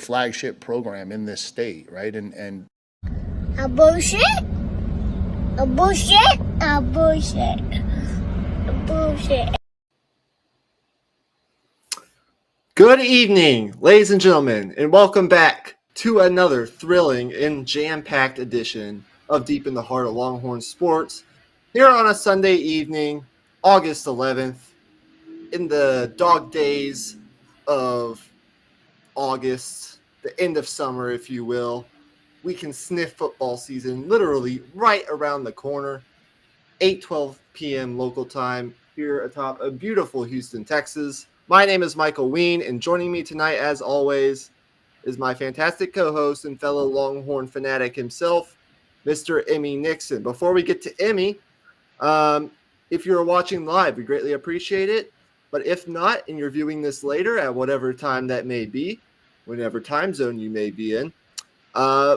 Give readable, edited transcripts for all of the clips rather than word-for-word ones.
flagship program in this state, right? And a bullshit, a bullshit, a bullshit, a bullshit. Good evening, ladies and gentlemen, and welcome back to another thrilling and jam-packed edition of Deep in the Heart of Longhorn Sports here on a Sunday evening, August 11th, in the dog days of August, the end of summer, if you will. We can sniff football season literally right around the corner. 8:12 p.m. local time here atop a beautiful Houston, Texas. My name is Michael Wein, and joining me tonight, as always, is my fantastic co-host and fellow Longhorn fanatic himself, Mr. Emmy Nixon. Before we get to Emmy, if you're watching live, we greatly appreciate it. But if not, and you're viewing this later at whatever time that may be, whatever time zone you may be in,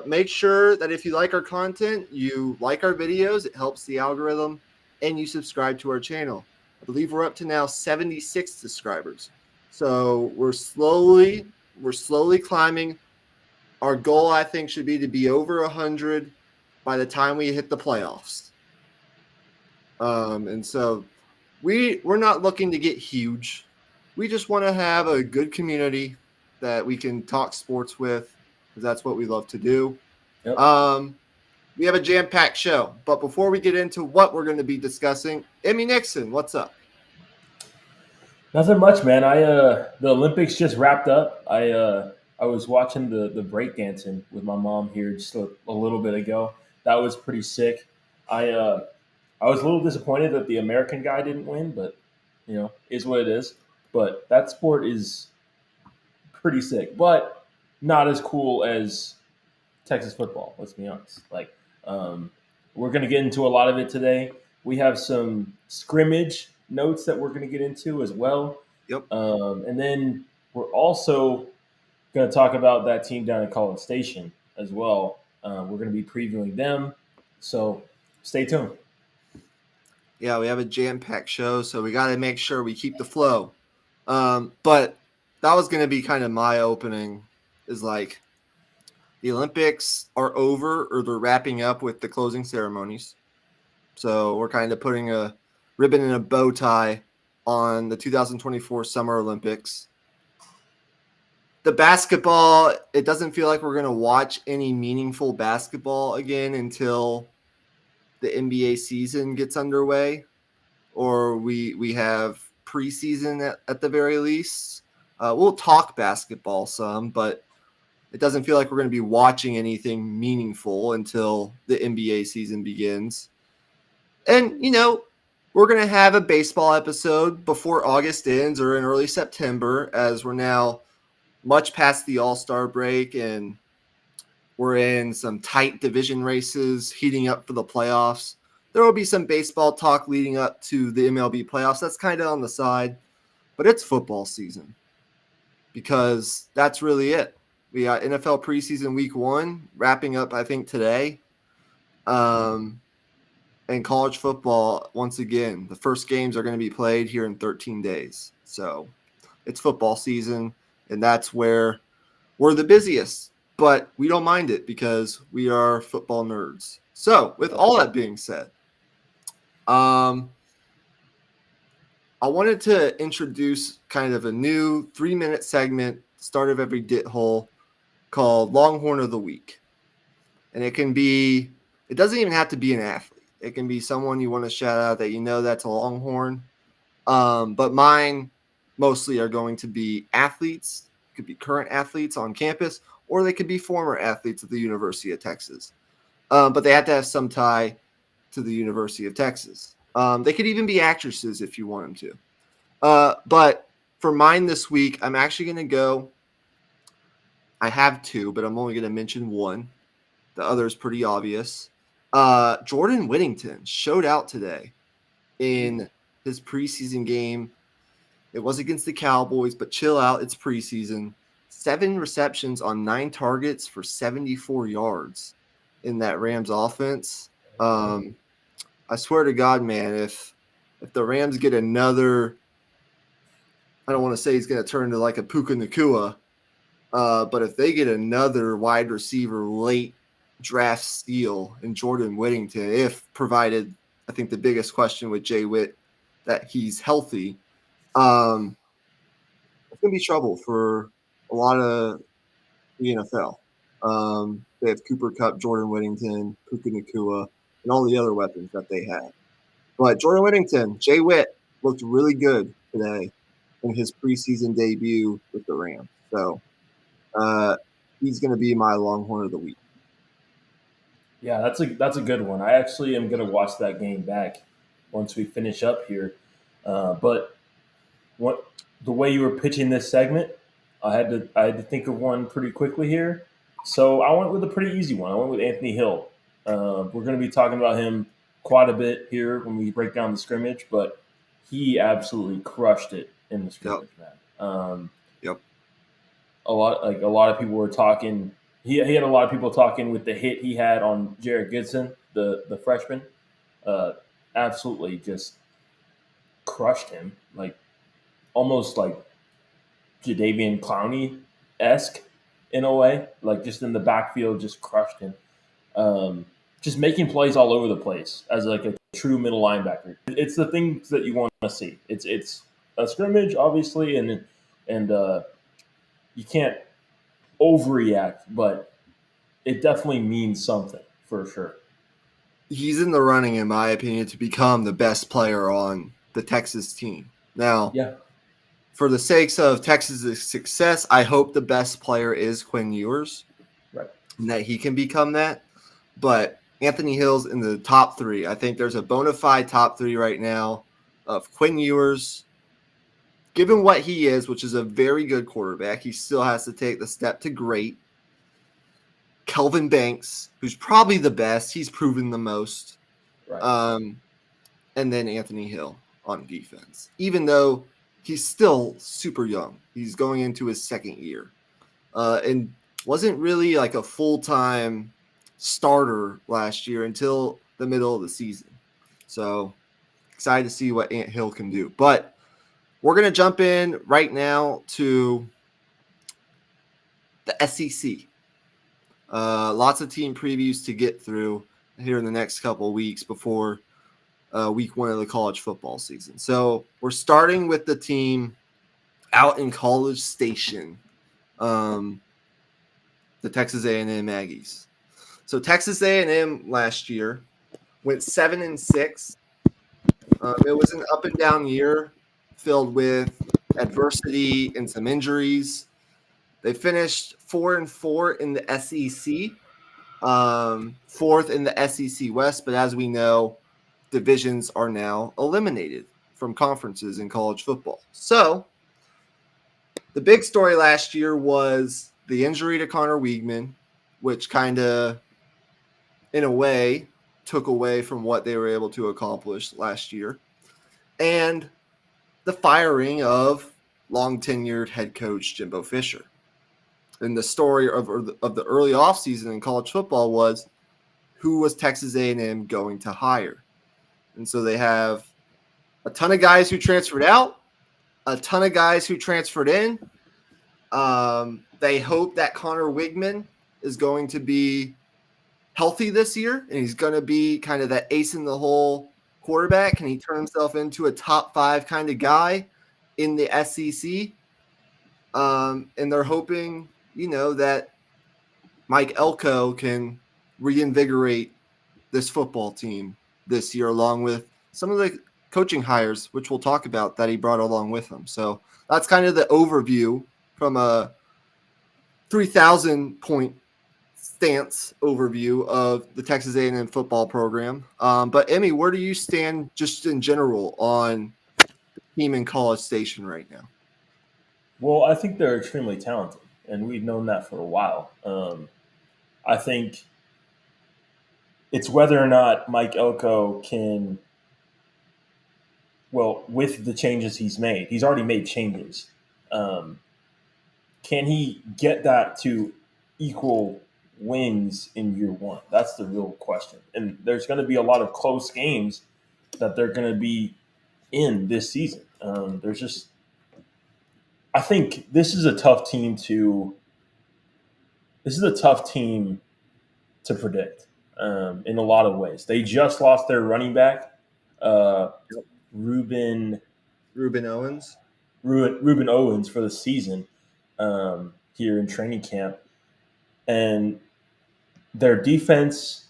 make sure that if you like our content, you like our videos. It helps the algorithm, and you subscribe to our channel. I believe we're up to now 76 subscribers. So we're slowly climbing. Our goal, I think, should be to be over 100 by the time we hit the playoffs. And so we're not looking to get huge. We just want to have a good community that we can talk sports with, because that's what we love to do. Yep. We have a jam-packed show, but before we get into what we're going to be discussing, Emmy Nixon, what's up? Nothing much, man. The Olympics just wrapped up. I was watching the breakdancing with my mom here just a little bit ago. That was pretty sick. I was a little disappointed that the American guy didn't win, but is what it is. But that sport is pretty sick, but not as cool as Texas football. Let's be honest. We're going to get into a lot of it today. We have some scrimmage notes that we're going to get into as well. Yep. And then we're also going to talk about that team down in College Station as well. We're going to be previewing them. So stay tuned. Yeah, we have a jam-packed show, so we got to make sure we keep the flow. But that was going to be kind of my opening, is like the Olympics are over, or they're wrapping up with the closing ceremonies. So we're kind of putting a ribbon and a bow tie on the 2024 Summer Olympics. The basketball, it doesn't feel like we're going to watch any meaningful basketball again until the NBA season gets underway, or we have preseason at the very least. We'll talk basketball some, but it doesn't feel like we're going to be watching anything meaningful until the NBA season begins. And, we're going to have a baseball episode before August ends or in early September, as we're now much past the All-Star break and we're in some tight division races heating up for the playoffs. There will be some baseball talk leading up to the MLB playoffs. That's kind of on the side, but it's football season, because that's really it. We got NFL preseason week 1 wrapping up, I think, today. And college football, once again, the first games are going to be played here in 13 days. So it's football season, and that's where we're the busiest. But we don't mind it, because we are football nerds. So with all that being said, I wanted to introduce kind of a new 3-minute segment, start of every dit hole, called Longhorn of the Week. And it doesn't even have to be an athlete. It can be someone you want to shout out that that's a Longhorn. But mine mostly are going to be athletes. It could be current athletes on campus, or they could be former athletes at the University of Texas. But they have to have some tie to the University of Texas. They could even be actresses if you want them to. But for mine this week, I'm actually going to go – I have 2, but I'm only going to mention one. The other is pretty obvious. Jordan Whittington showed out today in his preseason game. It was against the Cowboys, but chill out. It's preseason. 7 receptions on 9 targets for 74 yards in that Rams offense. I swear to God, man, if the Rams get another, I don't want to say he's going to turn to like a Puka Nakua, But if they get another wide receiver late draft steal in Jordan Whittington, if provided, I think the biggest question with Jay Witt that he's healthy, it's going to be trouble for a lot of the NFL. They have Cooper Kupp, Jordan Whittington, Puka Nakua, and all the other weapons that they have. But Jordan Whittington, Jay Witt looked really good today in his preseason debut with the Rams. So he's going to be my Longhorn of the week. Yeah, that's a good one. I actually am going to watch that game back once we finish up here. But what the way you were pitching this segment, I had to think of one pretty quickly here. So I went with a pretty easy one. I went with Anthony Hill. We're going to be talking about him quite a bit here when we break down the scrimmage, but he absolutely crushed it in the scrimmage, man. Yep. A lot of people were talking. He had a lot of people talking with the hit he had on Jared Goodson, the freshman. Absolutely just crushed him, like almost like Jadeveon Clowney esque in a way, like just in the backfield, just crushed him. Just making plays all over the place as like a true middle linebacker. It's the things that you want to see. It's a scrimmage, obviously, and you can't overreact, but it definitely means something for sure. He's in the running, in my opinion, to become the best player on the Texas team. Now, Yeah. for the sakes of Texas' success, I hope the best player is Quinn Ewers, Right. and that he can become that. But Anthony Hill's in the top three. I think there's a bona fide top three right now of Quinn Ewers. Given what he is, which is a very good quarterback, he still has to take the step to great. Kelvin Banks, who's probably the best. He's proven the most. Right. And then Anthony Hill on defense, even though he's still super young. He's going into his second year and wasn't really like a full-time starter last year until the middle of the season. So excited to see what Ant Hill can do. But we're going to jump in right now to the SEC. Lots of team previews to get through here in the next couple of weeks before week one of the college football season. So we're starting with the team out in College Station, the Texas A&M Aggies. So Texas A&M last year went 7-6. It was an up and down year filled with adversity and some injuries. They finished 4-4 in the SEC, fourth in the SEC West. But as we know, divisions are now eliminated from conferences in college football. So the big story last year was the injury to Connor Weigman, which kind of, in a way, took away from what they were able to accomplish last year, and the firing of long-tenured head coach Jimbo Fisher. And the story of the early offseason in college football was, who was Texas A&M going to hire? And so they have a ton of guys who transferred out, a ton of guys who transferred in. They hope that Connor Weigman is going to be healthy this year, and he's going to be kind of that ace in the hole quarterback. Can he turn himself into a top 5 kind of guy in the SEC? And they're hoping, that Mike Elko can reinvigorate this football team this year, along with some of the coaching hires, which we'll talk about, that he brought along with him. So that's kind of the overview from a 3,000 point stance overview of the Texas A&M football program. But Emmy, where do you stand just in general on the team in College Station right now? Well, I think they're extremely talented, and we've known that for a while. I think it's whether or not Mike Elko can, with the changes he's made, he's already made changes. Can he get that to equal wins in year one? That's the real question. And there's going to be a lot of close games that they're going to be in this season. I think this is a tough team to this is a tough team to predict in a lot of ways. They just lost their running back, uh, Yep. Ruben Ruben Owens. Ruben Owens for the season here in training camp, and their defense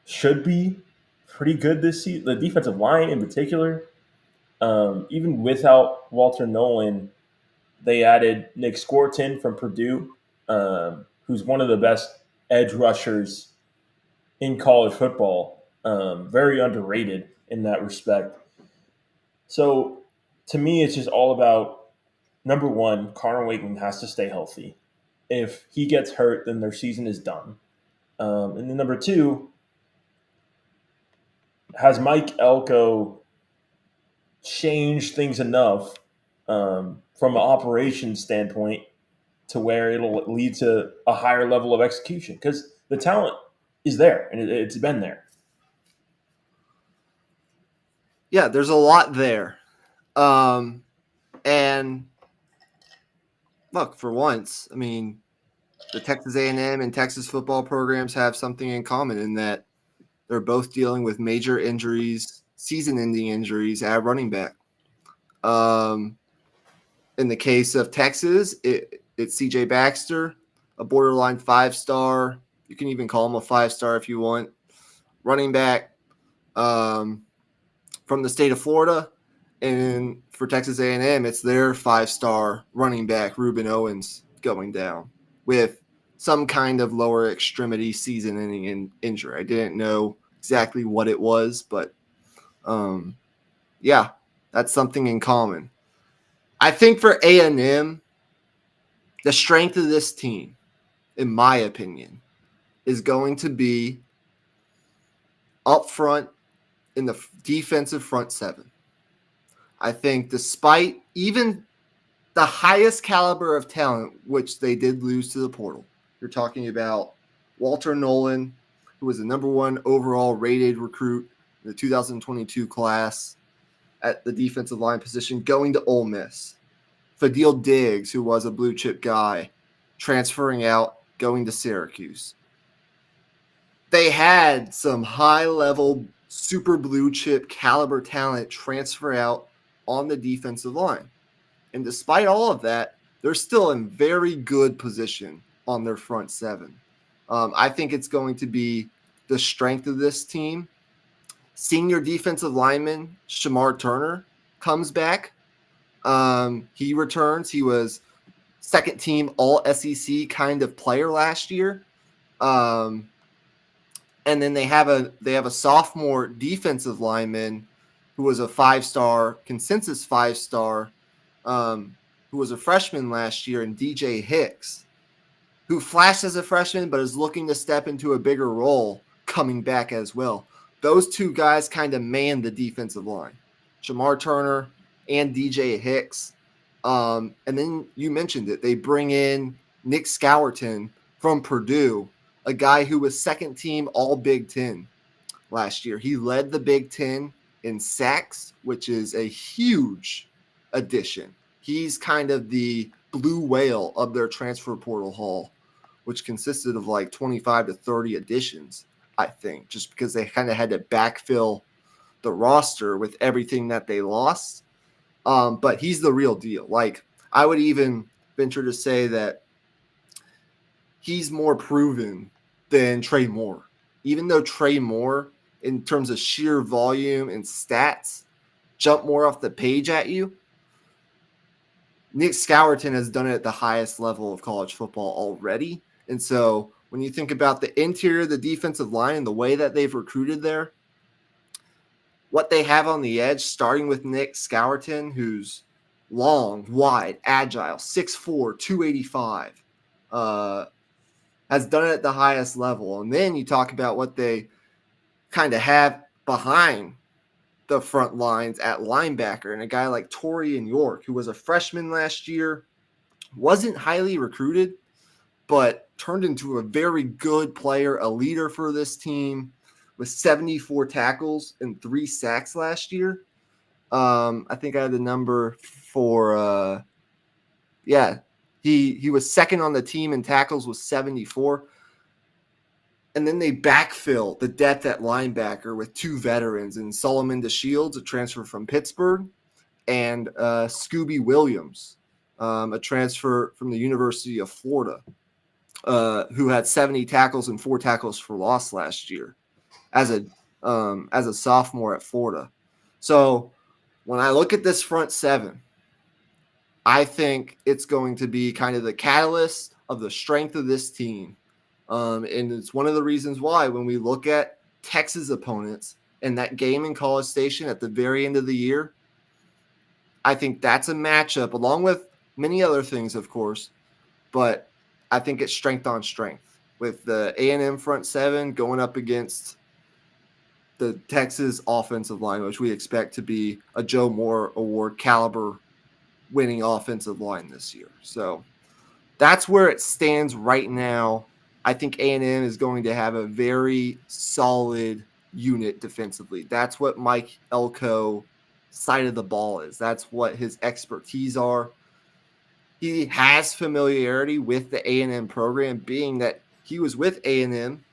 should be pretty good this season. The defensive line, in particular, even without Walter Nolan, they added Nick Scorton from Purdue, who's one of the best edge rushers in college football. Very underrated in that respect. So to me, it's just all about number one, Connor Wakeman has to stay healthy. If he gets hurt, then their season is done. And then number two, has Mike Elko changed things enough from an operations standpoint to where it'll lead to a higher level of execution? Because the talent is there and it's been there. Yeah, there's a lot there. And look, for once, I mean, the Texas A&M and Texas football programs have something in common in that they're both dealing with major injuries, season-ending injuries at running back. In the case of Texas, it's C.J. Baxter, a borderline 5-star. You can even call him a 5-star if you want. Running back from the state of Florida. And for Texas A&M, it's their 5-star running back, Ruben Owens, going down with some kind of lower extremity season-ending injury. I didn't know exactly what it was, but yeah, that's something in common. I think for A&M, the strength of this team, in my opinion, is going to be up front in the defensive front seven. I think despite even the highest caliber of talent, which they did lose to the portal, you're talking about Walter Nolan, who was the number one overall rated recruit in the 2022 class at the defensive line position, going to Ole Miss. Fadil Diggs, who was a blue chip guy, transferring out, going to Syracuse. They had some high-level, super blue chip caliber talent transfer out on the defensive line. And despite all of that, they're still in very good position on their front seven. I think it's going to be the strength of this team. Senior defensive lineman Shamar Turner comes back. He returns. He was second team all SEC kind of player last year. And then they have a sophomore defensive lineman who was a 5-star, consensus 5-star, who was a freshman last year, and DJ Hicks, who flashed as a freshman but is looking to step into a bigger role coming back as well. Those two guys kind of man the defensive line, Shamar Turner and DJ Hicks. And then you mentioned it. They bring in Nick Scourton from Purdue, a guy who was second team all Big Ten last year. He led the Big Ten in sacks, which is a huge addition. He's kind of the blue whale of their transfer portal haul, which consisted of like 25 to 30 additions, I think, just because they kind of had to backfill the roster with everything that they lost. But he's the real deal. Like, I would even venture to say that he's more proven than Trey Moore. Even though Trey Moore, in terms of sheer volume and stats, jump more off the page at you, Nick Scourton has done it at the highest level of college football already. And so when you think about the interior of the defensive line and the way that they've recruited there, what they have on the edge, starting with Nick Scourton, who's long, wide, agile, 6'4", 285, has done it at the highest level. And then you talk about what they kind of have behind the front lines at linebacker, and a guy like Torian York, who was a freshman last year, wasn't highly recruited, but turned into a very good player, a leader for this team, with 74 tackles and 3 sacks last year. I think I had the number for, He was second on the team in tackles with 74. And then they backfill the depth at linebacker with 2 veterans in Solomon DeShields, a transfer from Pittsburgh, and Scooby Williams, a transfer from the University of Florida, who had 70 tackles and 4 tackles for loss last year as a sophomore at Florida. So when I look at this front 7, I think it's going to be kind of the catalyst of the strength of this team. And it's one of the reasons why when we look at Texas opponents and that game in College Station at the very end of the year, I think that's a matchup along with many other things, of course, but I think it's strength on strength with the A&M front 7 going up against the Texas offensive line, which we expect to be a Joe Moore Award caliber winning offensive line this year. So that's where it stands right now. I think A&M is going to have a very solid unit defensively. That's what Mike Elko side of the ball is. That's what his expertise are. He has familiarity with the A&M program, being that he was with A&M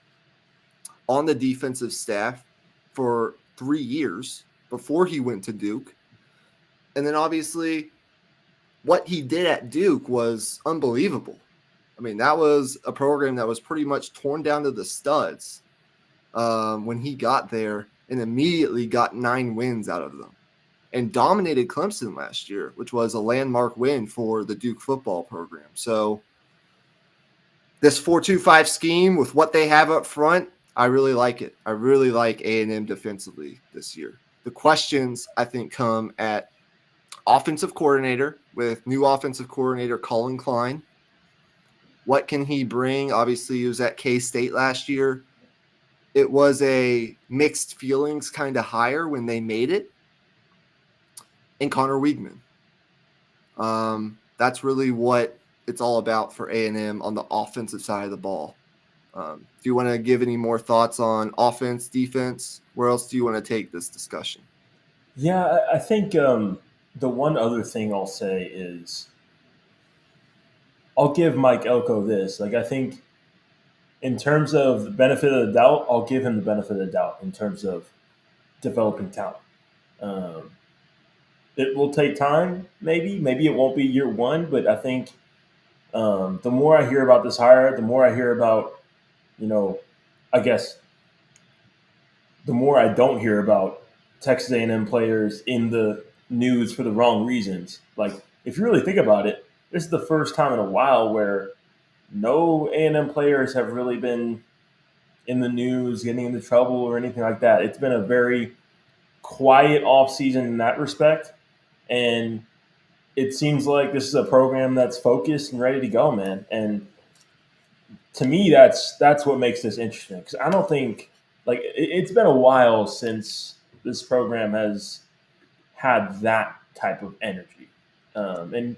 on the defensive staff for 3 years before he went to Duke. And then obviously what he did at Duke was unbelievable. I mean, that was a program that was pretty much torn down to the studs when he got there, and immediately got 9 wins out of them and dominated Clemson last year, which was a landmark win for the Duke football program. So this 4-2-5 scheme with what they have up front, I really like it. I really like A&M defensively this year. The questions, I think, come at offensive coordinator with new offensive coordinator Colin Klein. What can he bring? Obviously, he was at K-State last year. It was a mixed feelings kind of hire when they made it. And Connor Weigman. That's really what it's all about for A&M on the offensive side of the ball. Do you want to give any more thoughts on offense, defense? Where else do you want to take this discussion? Yeah, I think the one other thing I'll say is I'll give Mike Elko this. Like, I think in terms of the benefit of the doubt, I'll give him the benefit of the doubt in terms of developing talent. It will take time, maybe. Maybe it won't be year 1, but I think the more I hear about this hire, the more I hear about, I guess the more I don't hear about Texas A&M players in the news for the wrong reasons. Like, if you really think about it, this is the first time in a while where no A&M players have really been in the news, getting into trouble or anything like that. It's been a very quiet offseason in that respect. And it seems like this is a program that's focused and ready to go, man. And to me, that's what makes this interesting. Because I don't think, like, it's been a while since this program has had that type of energy. And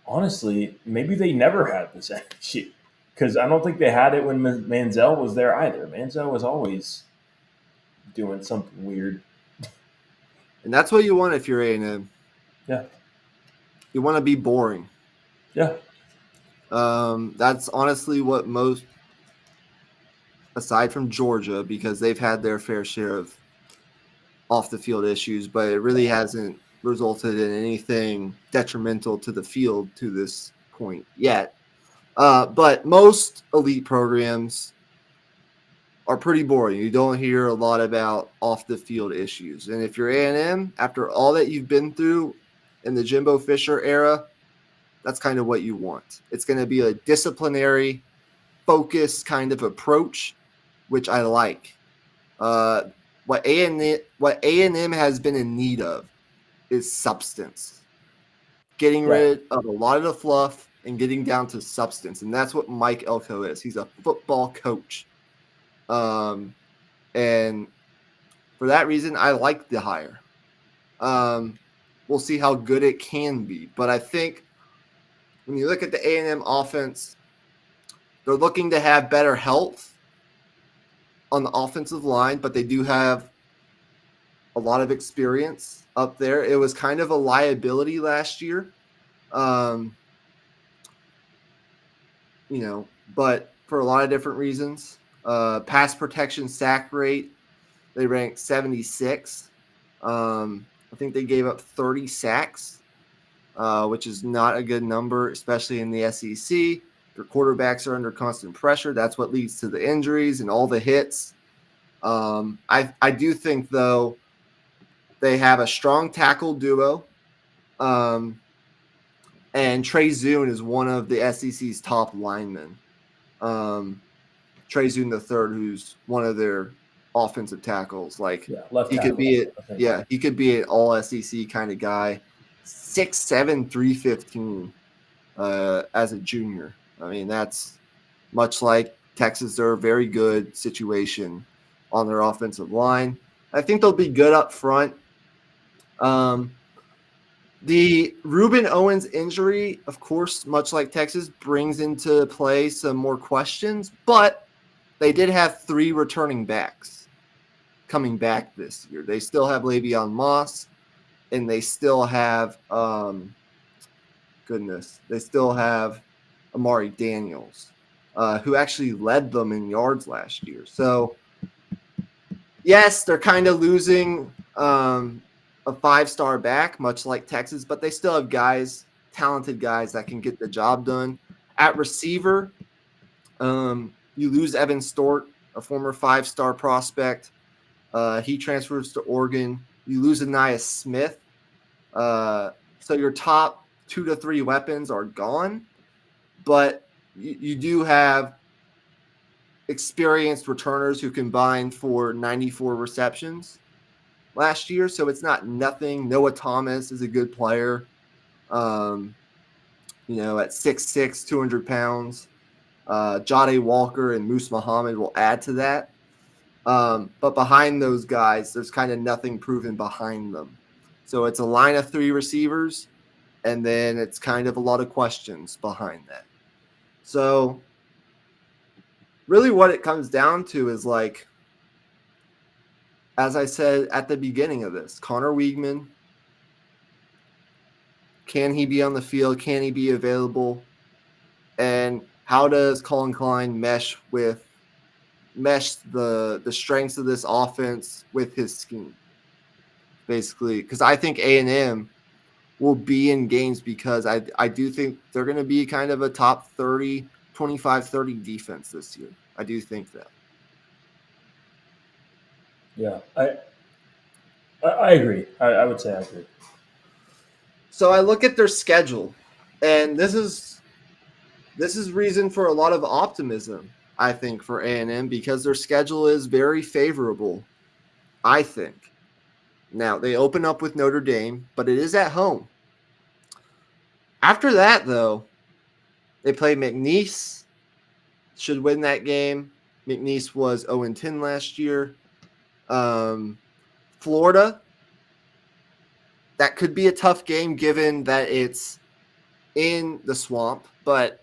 honestly, maybe they never had this energy. Because I don't think they had it when Manziel was there either. Manziel was always doing something weird. And that's what you want if you're A&M. Yeah. You want to be boring. Yeah. That's honestly what most, aside from Georgia, because they've had their fair share of off-the-field issues, but it really hasn't resulted in anything detrimental to the field to this point yet. But most elite programs are pretty boring. You don't hear a lot about off-the-field issues. And if you're A&M, after all that you've been through in the Jimbo Fisher era, that's kind of what you want. It's going to be a disciplinary, focused kind of approach, which I like. What A&M has been in need of is substance. Getting rid of a lot of the fluff and getting down to substance. And that's what Mike Elko is. He's a football coach. And for that reason, I like the hire. We'll see how good it can be. But I think when you look at the A&M offense, they're looking to have better health on the offensive line, but they do have a lot of experience up there. It was kind of a liability last year but for a lot of different reasons. Pass protection sack rate, they ranked 76. I think they gave up 30 sacks, which is not a good number, especially in the SEC. Your quarterbacks are under constant pressure. That's what leads to the injuries and all the hits. I do think, though, they have a strong tackle duo. And Trey Zune is one of the SEC's top linemen. Trey Zune the third, who's one of their offensive tackles. Like left he could tackle, be I think. he could be an all SEC kind of guy. 6'7", 315 as a junior. I mean, that's much like Texas. They're a very good situation on their offensive line. I think they'll be good up front. The Reuben Owens injury, of course, much like Texas, brings into play some more questions, but they did have 3 returning backs coming back this year. They still have Le'Veon Moss, and they still have they still have Amari Daniels, who actually led them in yards last year. So, yes, they're kind of losing a 5-star back, much like Texas, but they still have talented guys that can get the job done. At receiver, you lose Evan Stort, a former 5-star prospect. He transfers to Oregon. You lose Anais Smith. So your top 2 to 3 weapons are gone, but you do have experienced returners who combined for 94 receptions last year, so it's not nothing. Noah Thomas is a good player, at 6'6", 200 pounds. Jade Walker and Moose Muhammad will add to that. But behind those guys, there's kind of nothing proven behind them. So it's a line of 3 receivers, and then it's kind of a lot of questions behind that. So really what it comes down to is, like, as I said at the beginning of this, Connor Weigman, can he be on the field? Can he be available? And how does Colin Klein mesh the strengths of this offense with his scheme? Basically, because I think A&M will be in games because I do think they're going to be kind of a top 30, 25-30 defense this year. I do think that. Yeah, I agree. I would say I agree. So I look at their schedule, and this is reason for a lot of optimism, I think, for A&M, because their schedule is very favorable, I think. Now, they open up with Notre Dame, but it is at home. After that, though, they play McNeese, should win that game. McNeese was 0-10 last year. Florida, that could be a tough game given that it's in the swamp, but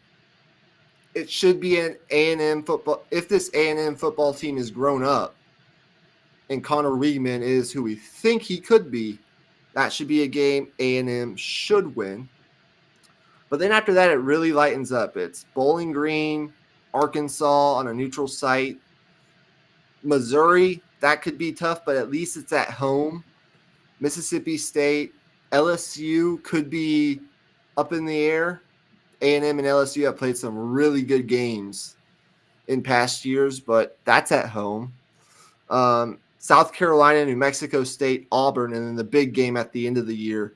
it should be an A&M football. If this A&M football team is grown up and Connor Weigman is who we think he could be, that should be a game A&M should win. But then after that, it really lightens up. It's Bowling Green, Arkansas on a neutral site. Missouri, that could be tough, but at least it's at home. Mississippi State, LSU could be up in the air. A&M and LSU have played some really good games in past years, but that's at home. South Carolina, New Mexico State, Auburn, and then the big game at the end of the year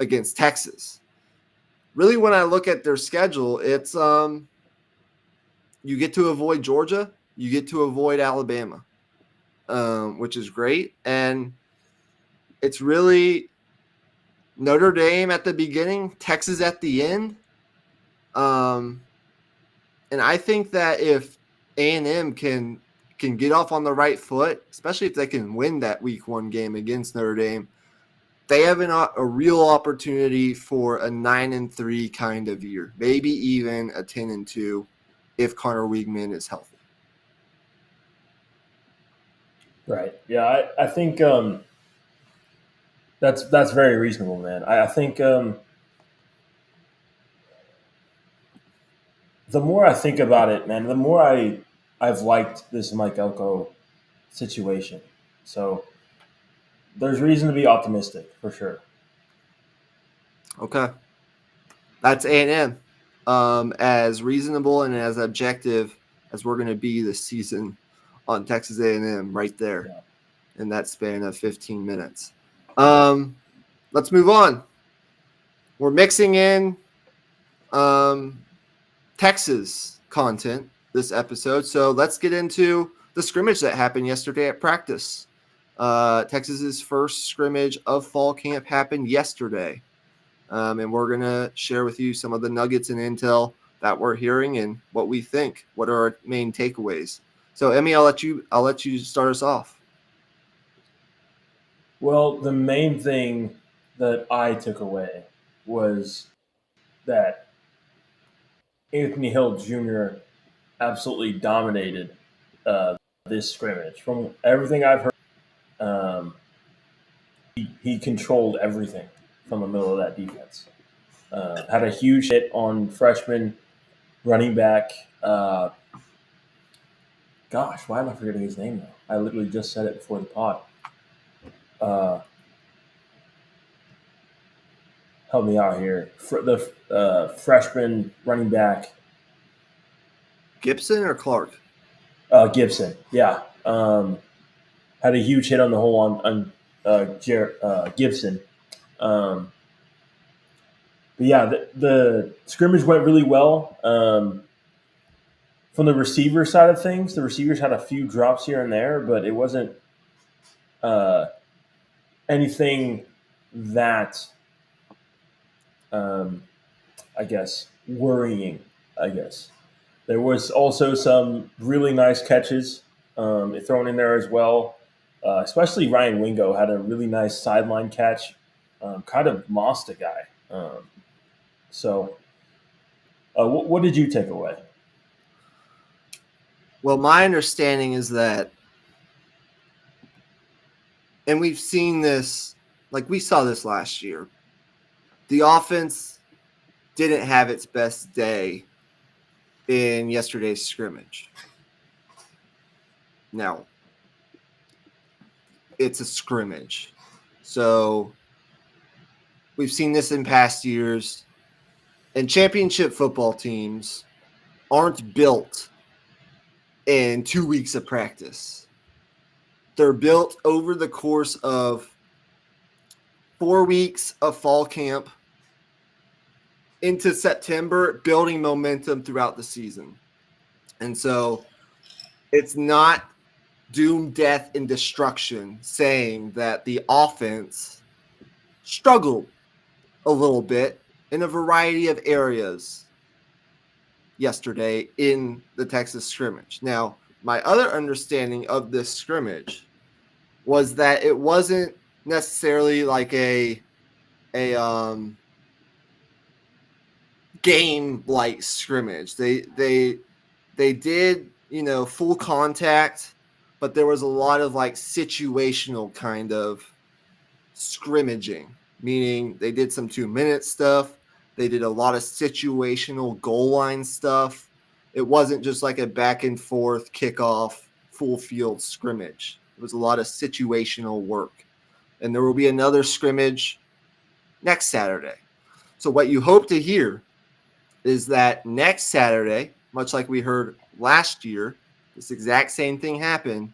against Texas. Really, when I look at their schedule, it's you get to avoid Georgia, you get to avoid Alabama, which is great. And it's really Notre Dame at the beginning, Texas at the end. And I think that if A&M can get off on the right foot, especially if they can win that week 1 game against Notre Dame, they have a real opportunity for a 9-3 kind of year, maybe even a 10-2 if Connor Weigman is healthy. Right. Yeah, I think that's very reasonable, man. I think The more I think about it, man, the more I've liked this Mike Elko situation. So there's reason to be optimistic for sure. Okay. That's A&M. As reasonable and as objective as we're going to be this season on Texas A&M right there Yeah. in that span of 15 minutes. Let's move on. We're mixing in Texas content this episode. So let's get into the scrimmage that happened yesterday at practice. Texas's first scrimmage of fall camp happened yesterday. And we're going to share with you some of the nuggets and intel that we're hearing and what we think. What are our main takeaways? So, Emmy, I'll let you start us off. Well, the main thing that I took away was that Anthony Hill Jr. absolutely dominated this scrimmage. From everything I've heard, he controlled everything from the middle of that defense. Had a huge hit on freshman running back. Gosh, why am I forgetting his name now? I literally just said it before the pod. Help me out here. The freshman running back, Gibson or Clark? Gibson. Yeah, had a huge hit on the hole on Gibson. But yeah, the scrimmage went really well. From the receiver side of things, the receivers had a few drops here and there, but it wasn't anything that, I guess, worrying. I guess there was also some really nice catches thrown in there as well. Especially Ryan Wingo had a really nice sideline catch, kind of mossed a guy. What did you take away? Well, my understanding is that, and we've seen this, like we saw this last year, the offense didn't have its best day in yesterday's scrimmage. Now, it's a scrimmage. So we've seen this in past years. And championship football teams aren't built in 2 weeks of practice. They're built over the course of 4 weeks of fall camp into September, building momentum throughout the season. And so it's not doom, death, and destruction saying that the offense struggled a little bit in a variety of areas yesterday in the Texas scrimmage. Now, my other understanding of this scrimmage was that it wasn't necessarily like a game like scrimmage. They did, full contact, but there was a lot of like situational kind of scrimmaging, meaning they did some 2-minute stuff. They did a lot of situational goal line stuff. It wasn't just like a back and forth kickoff full field scrimmage. It was a lot of situational work. And there will be another scrimmage next Saturday. So what you hope to hear is that next Saturday, much like we heard last year, this exact same thing happened.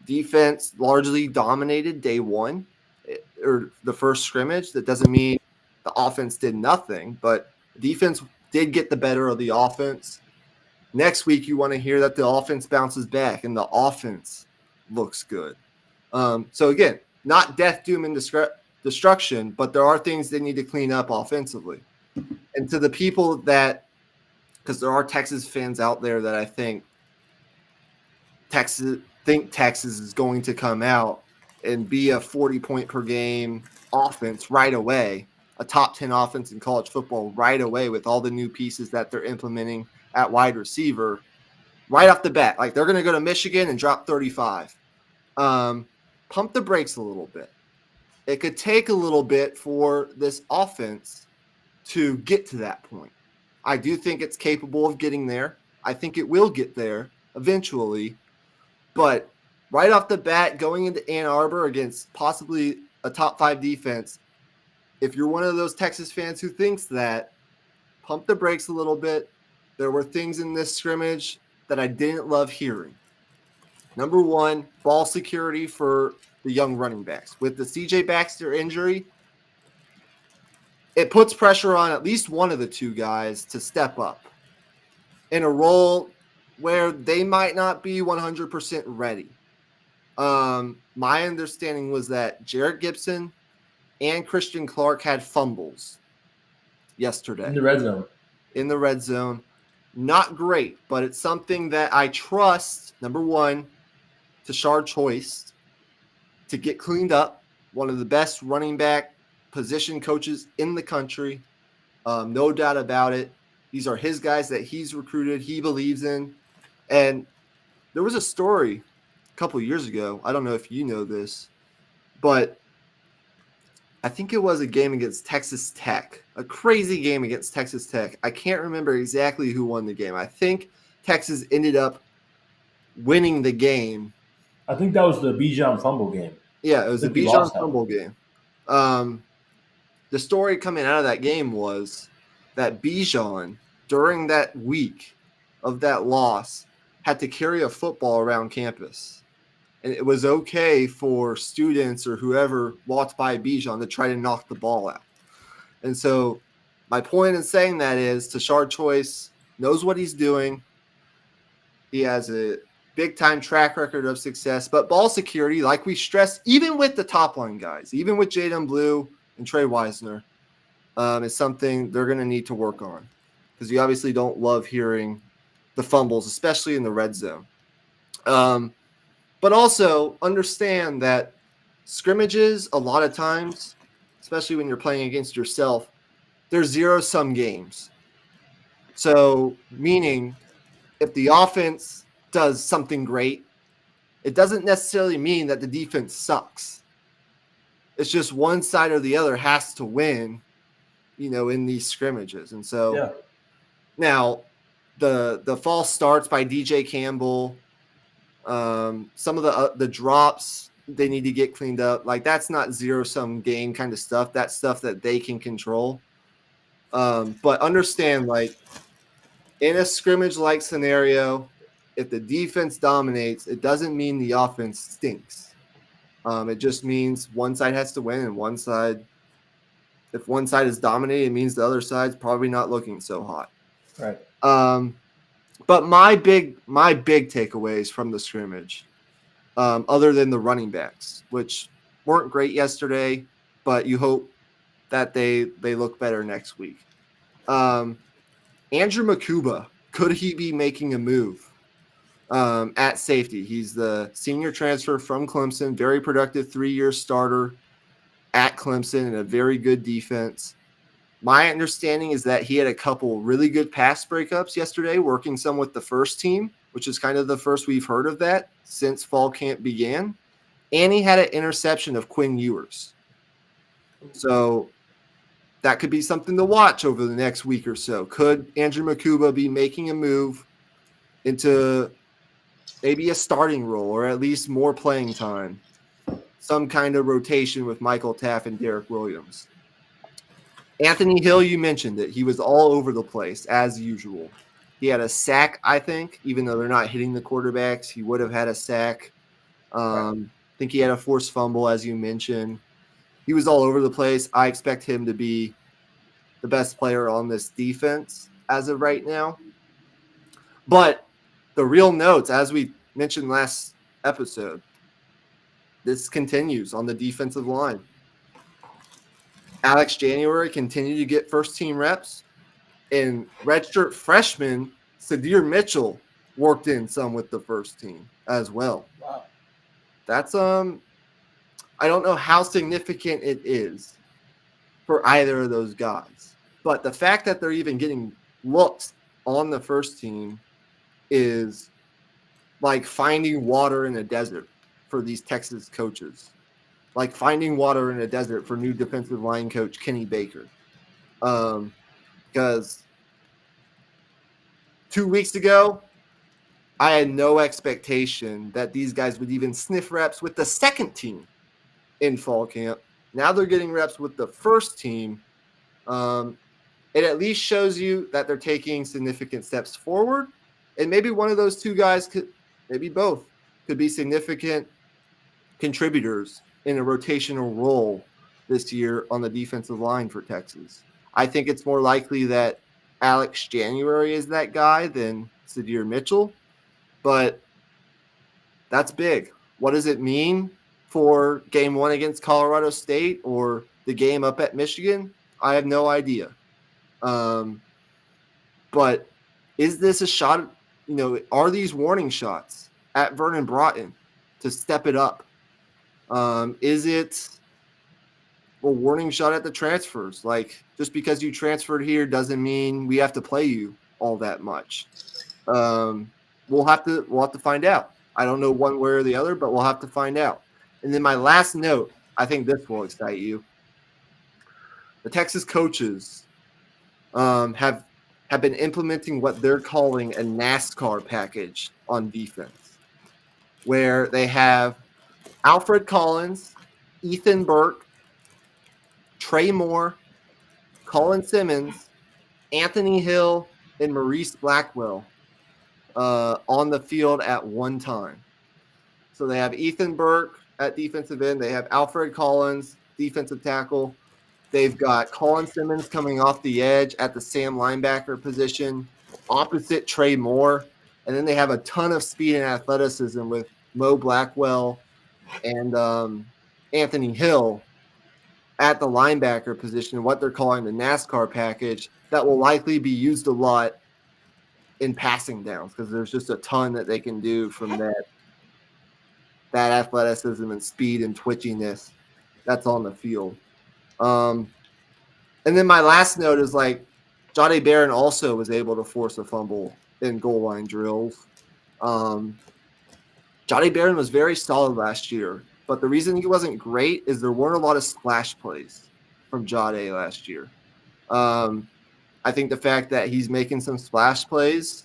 Defense largely dominated day one, or the first scrimmage. That doesn't mean the offense did nothing, but defense did get the better of the offense. Next week, you want to hear that the offense bounces back and the offense looks good. So again, not death, doom, and destruction, but there are things they need to clean up offensively. And to the people that, because there are Texas fans out there that I think Texas is going to come out and be a 40-point per game offense right away, a top 10 offense in college football right away with all the new pieces that they're implementing at wide receiver right off the bat. Like they're going to go to Michigan and drop 35. Pump the brakes a little bit. It could take a little bit for this offense to get to that point. I do think it's capable of getting there. I think it will get there eventually. But right off the bat, going into Ann Arbor against possibly a top 5 defense, if you're one of those Texas fans who thinks that, pump the brakes a little bit. There were things in this scrimmage that I didn't love hearing. Number one, ball security for the young running backs. With the CJ Baxter injury, it puts pressure on at least one of the two guys to step up in a role where they might not be 100% ready. My understanding was that Jarrett Gibson and Christian Clark had fumbles yesterday In the red zone. in the red zone. Not great, but it's something that I trust, number one, Tashard Choice to get cleaned up. One of the best running back position coaches in the country. No doubt about it. These are his guys that he's recruited, he believes in. And there was a story a couple of years ago. I don't know if you know this, but I think it was a game against Texas Tech, a crazy game against Texas Tech. I can't remember exactly who won the game. I think Texas ended up winning the game. I think that was the Bijan fumble game. Yeah, it was I the think we Bijan lost that fumble game. The story coming out of that game was that Bijan, during that week of that loss, had to carry a football around campus. And it was okay for students or whoever walked by Bijan to try to knock the ball out. And so my point in saying that is Tashard Choice knows what he's doing. He has a big-time track record of success. But ball security, like we stressed, even with the top-line guys, even with Jaden Blue and Trey Wisner, is something they're going to need to work on. Because you obviously don't love hearing the fumbles, especially in the red zone. But also understand that scrimmages, a lot of times, especially when you're playing against yourself, they're zero-sum games. So, meaning, if the offense does something great, it doesn't necessarily mean that the defense sucks. It's just one side or the other has to win, in these scrimmages. And so now the false starts by DJ Campbell, some of the drops, they need to get cleaned up. Like, that's not zero-sum game kind of stuff. That's stuff that they can control. But understand, like, in a scrimmage-like scenario, if the defense dominates, it doesn't mean the offense stinks. It just means one side has to win, and if one side is dominating, it means the other side's probably not looking so hot. Right. But my big takeaways from the scrimmage, other than the running backs, which weren't great yesterday, but you hope that they look better next week. Andrew Makuba, could he be making a move at safety? He's the senior transfer from Clemson, very productive 3-year starter at Clemson and a very good defense. My understanding is that he had a couple really good pass breakups yesterday, working some with the first team, which is kind of the first we've heard of that since fall camp began. And he had an interception of Quinn Ewers. So that could be something to watch over the next week or so. Could Andrew Makuba be making a move into maybe a starting role or at least more playing time? Some kind of rotation with Michael Taff and Derek Williams. Anthony Hill, you mentioned it. He was all over the place, as usual. He had a sack, I think, even though they're not hitting the quarterbacks. He would have had a sack. I think he had a forced fumble, as you mentioned. He was all over the place. I expect him to be the best player on this defense as of right now. But the real notes, as we mentioned last episode, this continues on the defensive line. Alex January continued to get first-team reps, and redshirt freshman Sadir Mitchell worked in some with the first team as well. Wow. That's I don't know how significant it is for either of those guys, but the fact that they're even getting looks on the first team is like finding water in a desert for these Texas coaches. Like finding water in a desert for new defensive line coach Kenny Baker. Because 2 weeks ago, I had no expectation that these guys would even sniff reps with the second team in fall camp. Now they're getting reps with the first team. It at least shows you that they're taking significant steps forward. And maybe one of those two guys could, maybe both, could be significant contributors in a rotational role this year on the defensive line for Texas. I think it's more likely that Alex January is that guy than Sadir Mitchell, but that's big. What does it mean for game one against Colorado State or the game up at Michigan? I have no idea. But is this a shot? Are these warning shots at Vernon Broughton to step it up? Is it a warning shot at the transfers? Like, just because you transferred here doesn't mean we have to play you all that much. We'll have to find out. I don't know one way or the other, but we'll have to find out. And then my last note, I think this will excite you. The Texas coaches have been implementing what they're calling a NASCAR package on defense, where they have Alfred Collins, Ethan Burke, Trey Moore, Colin Simmons, Anthony Hill, and Maurice Blackwell on the field at one time. So they have Ethan Burke at defensive end. They have Alfred Collins, defensive tackle. They've got Colin Simmons coming off the edge at the Sam linebacker position, opposite Trey Moore. And then they have a ton of speed and athleticism with Mo Blackwell and Anthony Hill at the linebacker position, what they're calling the NASCAR package, that will likely be used a lot in passing downs because there's just a ton that they can do from that athleticism and speed and twitchiness that's on the field. And then my last note is like Jahdae Barron also was able to force a fumble in goal line drills. Jahdae Barron was very solid last year, but the reason he wasn't great is there weren't a lot of splash plays from Jahdae last year. I think the fact that he's making some splash plays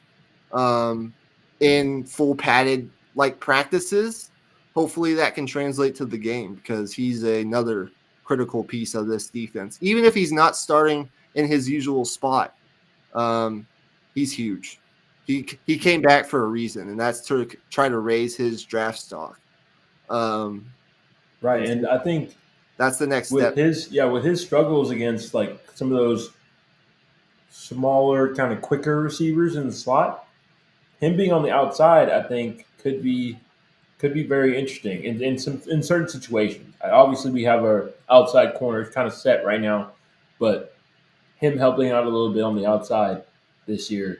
in full padded like practices, hopefully that can translate to the game because he's another critical piece of this defense. Even if he's not starting in his usual spot, he's huge. He came back for a reason, and that's to try to raise his draft stock. Right, and I think that's the next with step. his struggles against like some of those smaller, kind of quicker receivers in the slot, him being on the outside, I think could be very interesting in certain situations. Obviously, we have our outside corners kind of set right now, but him helping out a little bit on the outside this year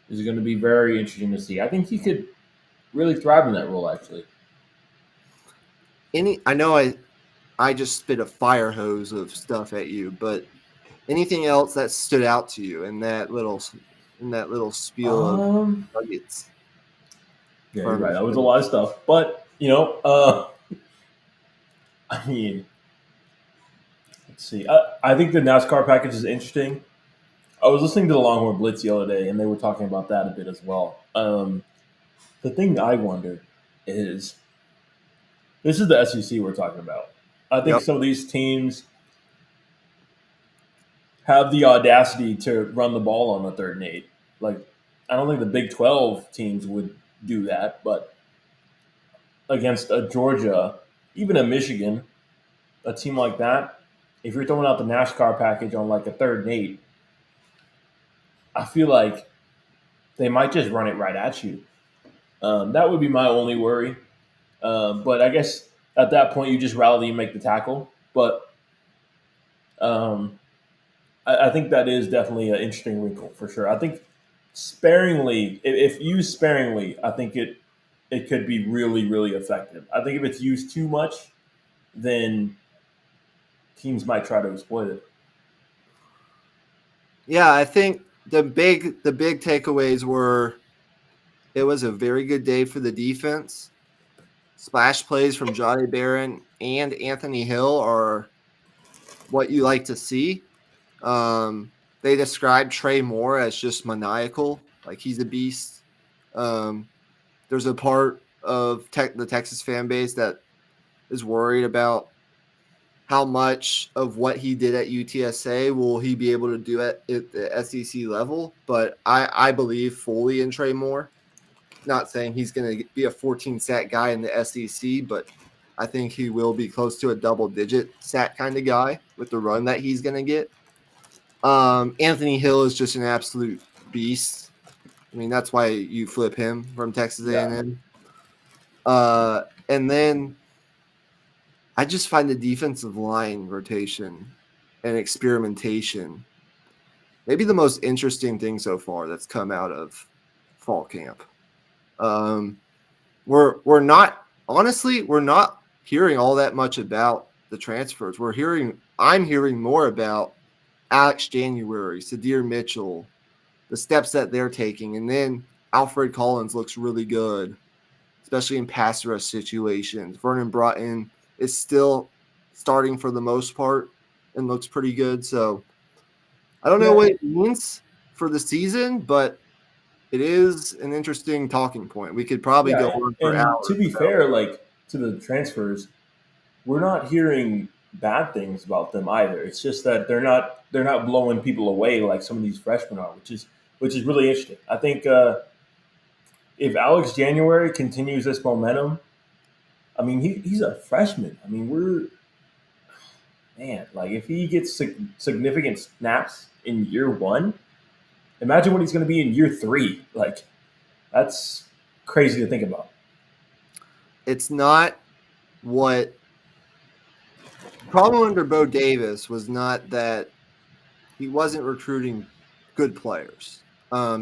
is going to be very interesting to see. I think he could really thrive in that role, actually. I know I just spit a fire hose of stuff at you, but anything else that stood out to you in that little spiel of nuggets? Yeah, you're right. That was a lot of stuff, but I mean, let's see. I think the NASCAR package is interesting. I was listening to the Longhorn Blitz the other day, and they were talking about that a bit as well. The thing that I wonder is, this is the SEC we're talking about. I think some of these teams have the audacity to run the ball on a 3rd and 8. Like, I don't think the Big 12 teams would do that, but against a Georgia, even a Michigan, a team like that, if you're throwing out the NASCAR package on like a 3rd and 8, I feel like they might just run it right at you. That would be my only worry. But I guess at that point, you just rally and make the tackle. But I think that is definitely an interesting wrinkle for sure. I think sparingly, if used sparingly, I think it could be really, really effective. I think if it's used too much, then teams might try to exploit it. Yeah, I think the big takeaways were it was a very good day for the defense. Splash plays from Jahdae Barron and Anthony Hill are what you like to see. They described Trey Moore as just maniacal Like, he's a beast. There's a part of the Texas fan base that is worried about how much of what he did at UTSA will he be able to do at the SEC level. But I believe fully in Trey Moore. Not saying he's going to be a 14 sack guy in the SEC, but I think he will be close to a double-digit sack kind of guy with the run that he's going to get. Anthony Hill is just an absolute beast. I mean, that's why you flip him from Texas A&M. And then I just find the defensive line rotation and experimentation maybe the most interesting thing so far that's come out of fall camp. We're not hearing all that much about the transfers. I'm hearing more about Alex January, Sadir Mitchell, the steps that they're taking, and then Alfred Collins looks really good, especially in pass rush situations. Vernon Broughton is still starting for the most part and looks pretty good. So I don't know what it means for the season, but it is an interesting talking point. We could probably go on for and hours. to be fair, like to the transfers, we're not hearing bad things about them either. It's just that they're not blowing people away like some of these freshmen are, which is really interesting. I think if Alex January continues this momentum, I mean he's a freshman. I mean like if he gets significant snaps in year one, imagine what he's going to be in year 3. Like that's crazy to think about. It's not what the problem under Bo Davis was not that he wasn't recruiting good players.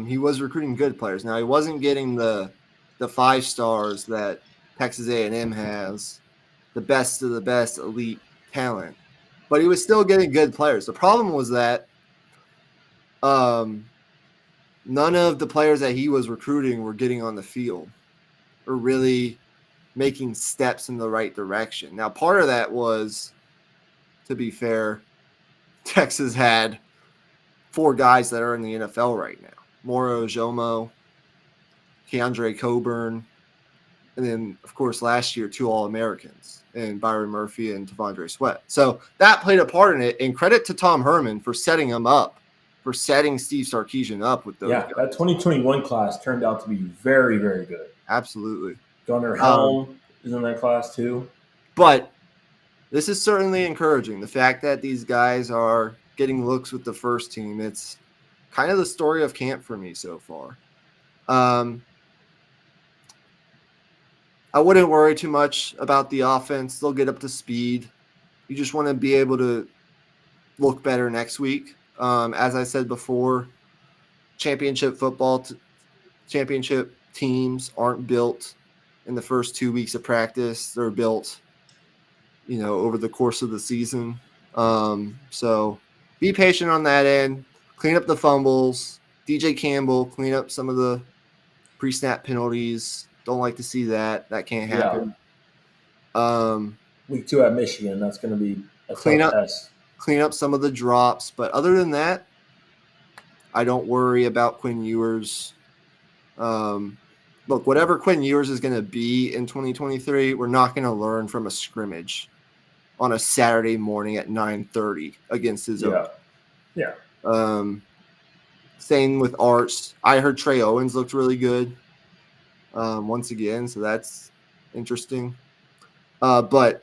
He was recruiting good players. Now he wasn't getting the 5 stars that Texas A&M has, the best of the best elite talent, but he was still getting good players. The problem was that none of the players that he was recruiting were getting on the field or really making steps in the right direction. Now, part of that was, to be fair, Texas had 4 guys that are in the NFL right now. Moro Ojomo, Keandre Coburn, and then, of course, last year, 2 All-Americans, and Byron Murphy and Tavondre Sweat. So that played a part in it, and credit to Tom Herman for setting him up, for setting Steve Sarkisian up with those guys. That 2021 class turned out to be very, very good. Absolutely. Gunnar Helm is in that class too. But this is certainly encouraging. The fact that these guys are getting looks with the first team, it's kind of the story of camp for me so far. I wouldn't worry too much about the offense. They'll get up to speed. You just want to be able to look better next week. As I said before, championship teams aren't built in the first 2 weeks of practice. They're built, over the course of the season. So be patient on that end. Clean up the fumbles. DJ Campbell, clean up some of the pre-snap penalties. Don't like to see that. That can't happen. Week 2 at Michigan, that's going to be a tough test. Clean up some of the drops. But other than that, I don't worry about Quinn Ewers. Look, whatever Quinn Ewers is going to be in 2023, we're not going to learn from a scrimmage on a Saturday morning at 9:30 against his own. Yeah. Same with Arts. I heard Trey Owens looked really good once again, so that's interesting. But,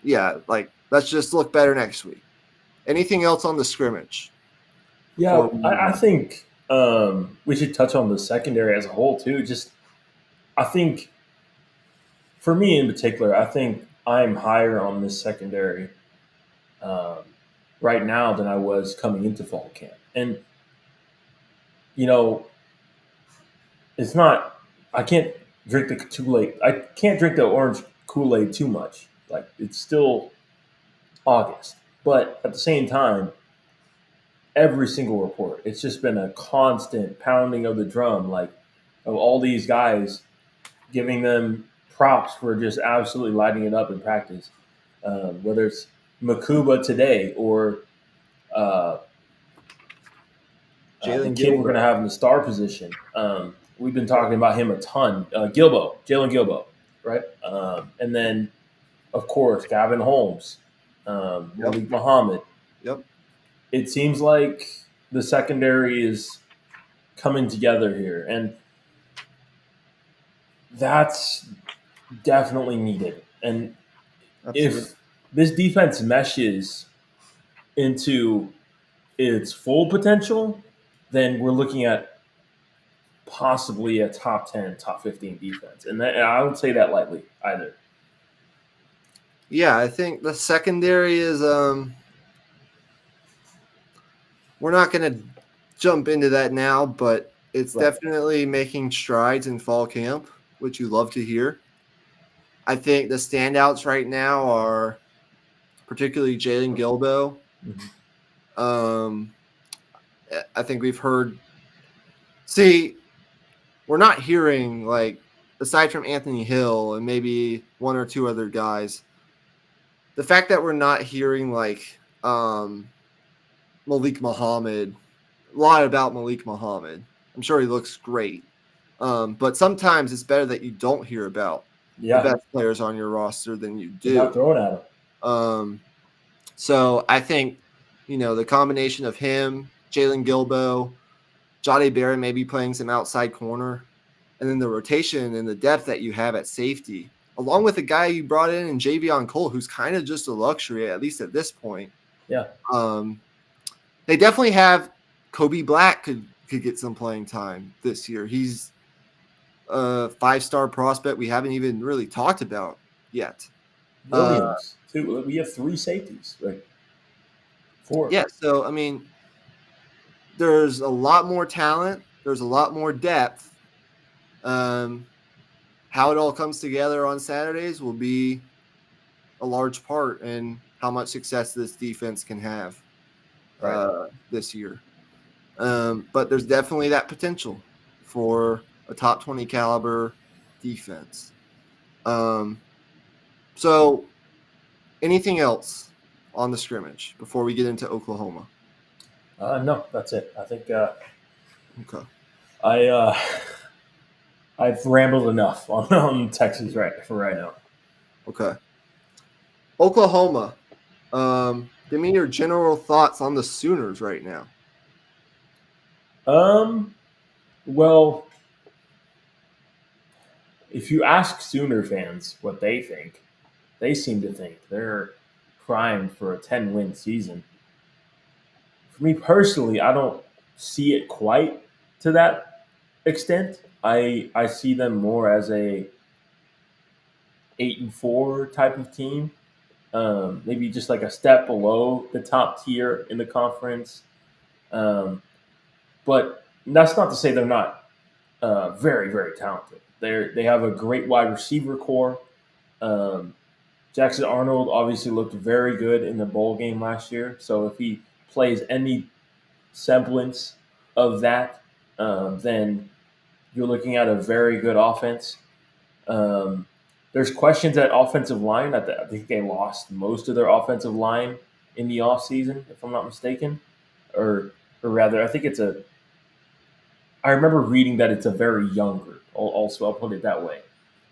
yeah, let's just look better next week. Anything else on the scrimmage? Yeah, I think we should touch on the secondary as a whole, too. I think, for me in particular, I think I'm higher on this secondary right now than I was coming into fall camp. And, it's not – I can't drink the Kool-Aid. I can't drink the orange Kool-Aid too much. Like, it's still August. But at the same time, every single report, it's just been a constant pounding of the drum, like, of all these guys giving them props for just absolutely lighting it up in practice. Whether it's Makuba today or The Jalen kid we're Gilbert. going to have in the star position. We've been talking about him a ton. Jalen Gilbo, right? And then, of course, Gavin Holmes, Yep. Malik Muhammad. Yep. It seems like the secondary is coming together here, and that's definitely needed. And Absolutely. if this defense meshes into its full potential, then we're looking at possibly a top 10, top 15 defense. And I don't say that lightly either. Yeah, I think the secondary is we're not going to jump into that now, but it's Right. definitely making strides in fall camp, which you love to hear. I think the standouts right now are particularly Jalen Gilbo. Mhm. I think we've heard. See, we're not hearing like aside from Anthony Hill and maybe one or two other guys. The fact that we're not hearing like Malik Muhammad, a lot about Malik Muhammad. I'm sure he looks great. But sometimes it's better that you don't hear about the Yeah, best players on your roster than you they're not do. throwing at him. So I think, the combination of him, Jalen Gilbo, Jahdae Barron maybe playing some outside corner, and then the rotation and the depth that you have at safety, along with the guy you brought in Javion Cole, who's kind of just a luxury, at least at this point. Yeah. They definitely have Kobe Black could get some playing time this year. He's a 5-star prospect we haven't even really talked about yet. Williams, too. We have 3 safeties, right? 4. Yeah, so I mean, there's a lot more talent. There's a lot more depth. How it all comes together on Saturdays will be a large part in how much success this defense can have this year. But there's definitely that potential for a top 20 caliber defense. So anything else on the scrimmage before we get into Oklahoma? No, that's it. I think Okay. I've rambled enough on Texas for right now. Okay. Oklahoma. Give me your general thoughts on the Sooners right now. Well, if you ask Sooner fans what they think, they seem to think they're primed for a 10-win season. For me personally, I don't see it quite to that extent. I see them more as a 8-4 type of team. Maybe just like a step below the top tier in the conference. But that's not to say they're not very, very talented. They have a great wide receiver core. Jackson Arnold obviously looked very good in the bowl game last year. So if he plays any semblance of that, then you're looking at a very good offense. There's questions at offensive line. I think they lost most of their offensive line in the offseason, if I'm not mistaken. Or rather, I think I remember reading that it's a very young group. Also, I'll put it that way.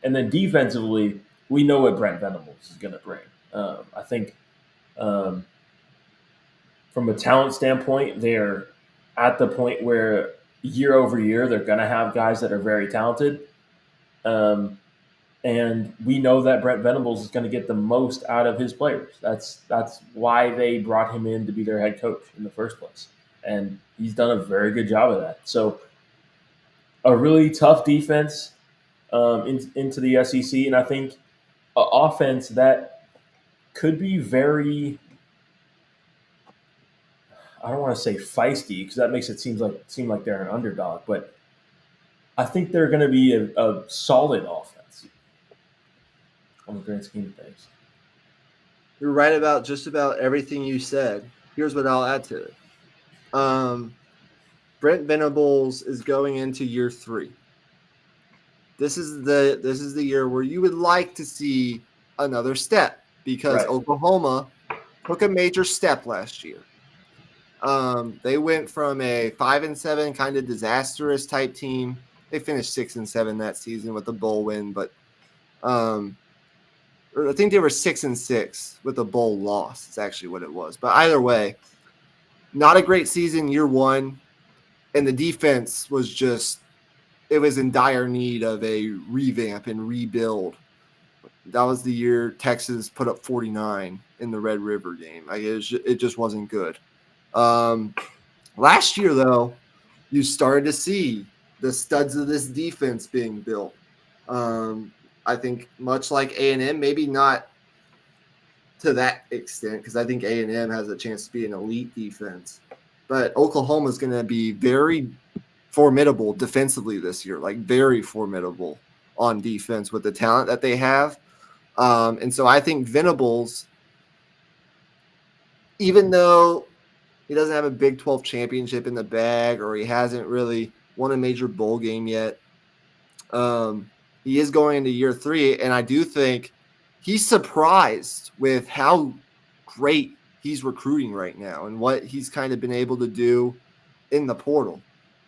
And then defensively, we know what Brent Venables is going to bring. I think from a talent standpoint, they're at the point where year over year they're going to have guys that are very talented. And we know that Brent Venables is going to get the most out of his players. That's why they brought him in to be their head coach in the first place. And he's done a very good job of that. So a really tough defense into the SEC. And I think an offense that could be very, I don't want to say feisty because that makes it seem like they're an underdog, but I think they're going to be a solid offense on the grand scheme of things. You're right about just about everything you said. Here's what I'll add to it. Brent Venables is going into year 3. This is the year where you would like to see another step because Right. Oklahoma took a major step last year. They went from a 5-7 kind of disastrous type team. They finished 6-7 that season with a bowl win, but I think they were 6-6 with a bowl loss. It's actually what it was. But either way, not a great season year one, and the defense was just it was in dire need of a revamp and rebuild. That was the year Texas put up 49 in the Red River game. It just wasn't good. Last year, though, you started to see the studs of this defense being built. I think much like A&M, maybe not to that extent, because I think A&M has a chance to be an elite defense. But Oklahoma is going to be very formidable defensively this year, like very formidable on defense with the talent that they have. And so I think Venables, even though he doesn't have a Big 12 championship in the bag or he hasn't really won a major bowl game yet, he is going into year 3, and I do think he's surprised with how great he's recruiting right now and what he's kind of been able to do in the portal.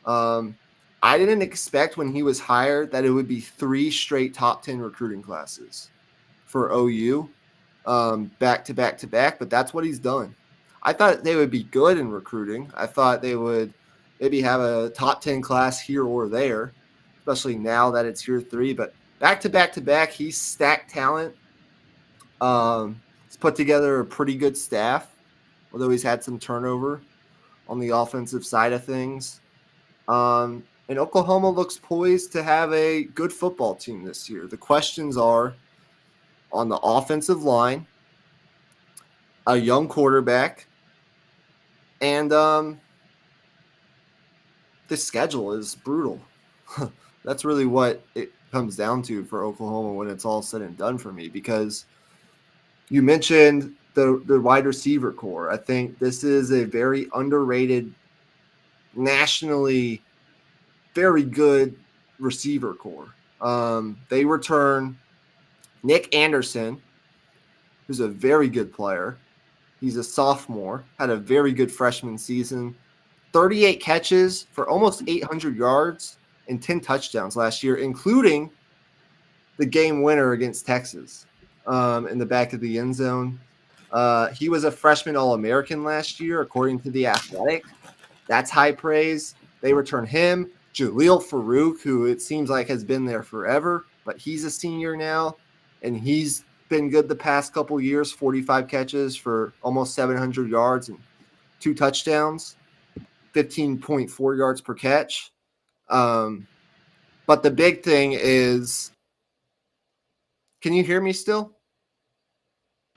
I didn't expect when he was hired that it would be 3 straight top 10 recruiting classes for OU, back to back to back, but that's what he's done. I thought they would be good in recruiting. I thought they would maybe have a top 10 class here or there, especially now that it's year 3, but back to back to back, he's stacked talent. He's put together a pretty good staff, although he's had some turnover on the offensive side of things. And Oklahoma looks poised to have a good football team this year. The questions are on the offensive line, a young quarterback, and the schedule is brutal. That's really what it comes down to for Oklahoma when it's all said and done for me, because you mentioned the wide receiver core. I think this is a very underrated, nationally very good receiver core. They return Nick Anderson, who's a very good player. He's a sophomore, had a very good freshman season, 38 catches for almost 800 yards and 10 touchdowns last year, including the game winner against Texas in the back of the end zone. He was a freshman All-American last year, according to The Athletic. That's high praise. They return him. Jaleel Farouk, who it seems like has been there forever, but he's a senior now, and he's been good the past couple years, 45 catches for almost 700 yards and 2 touchdowns, 15.4 yards per catch. But the big thing is, can you hear me still?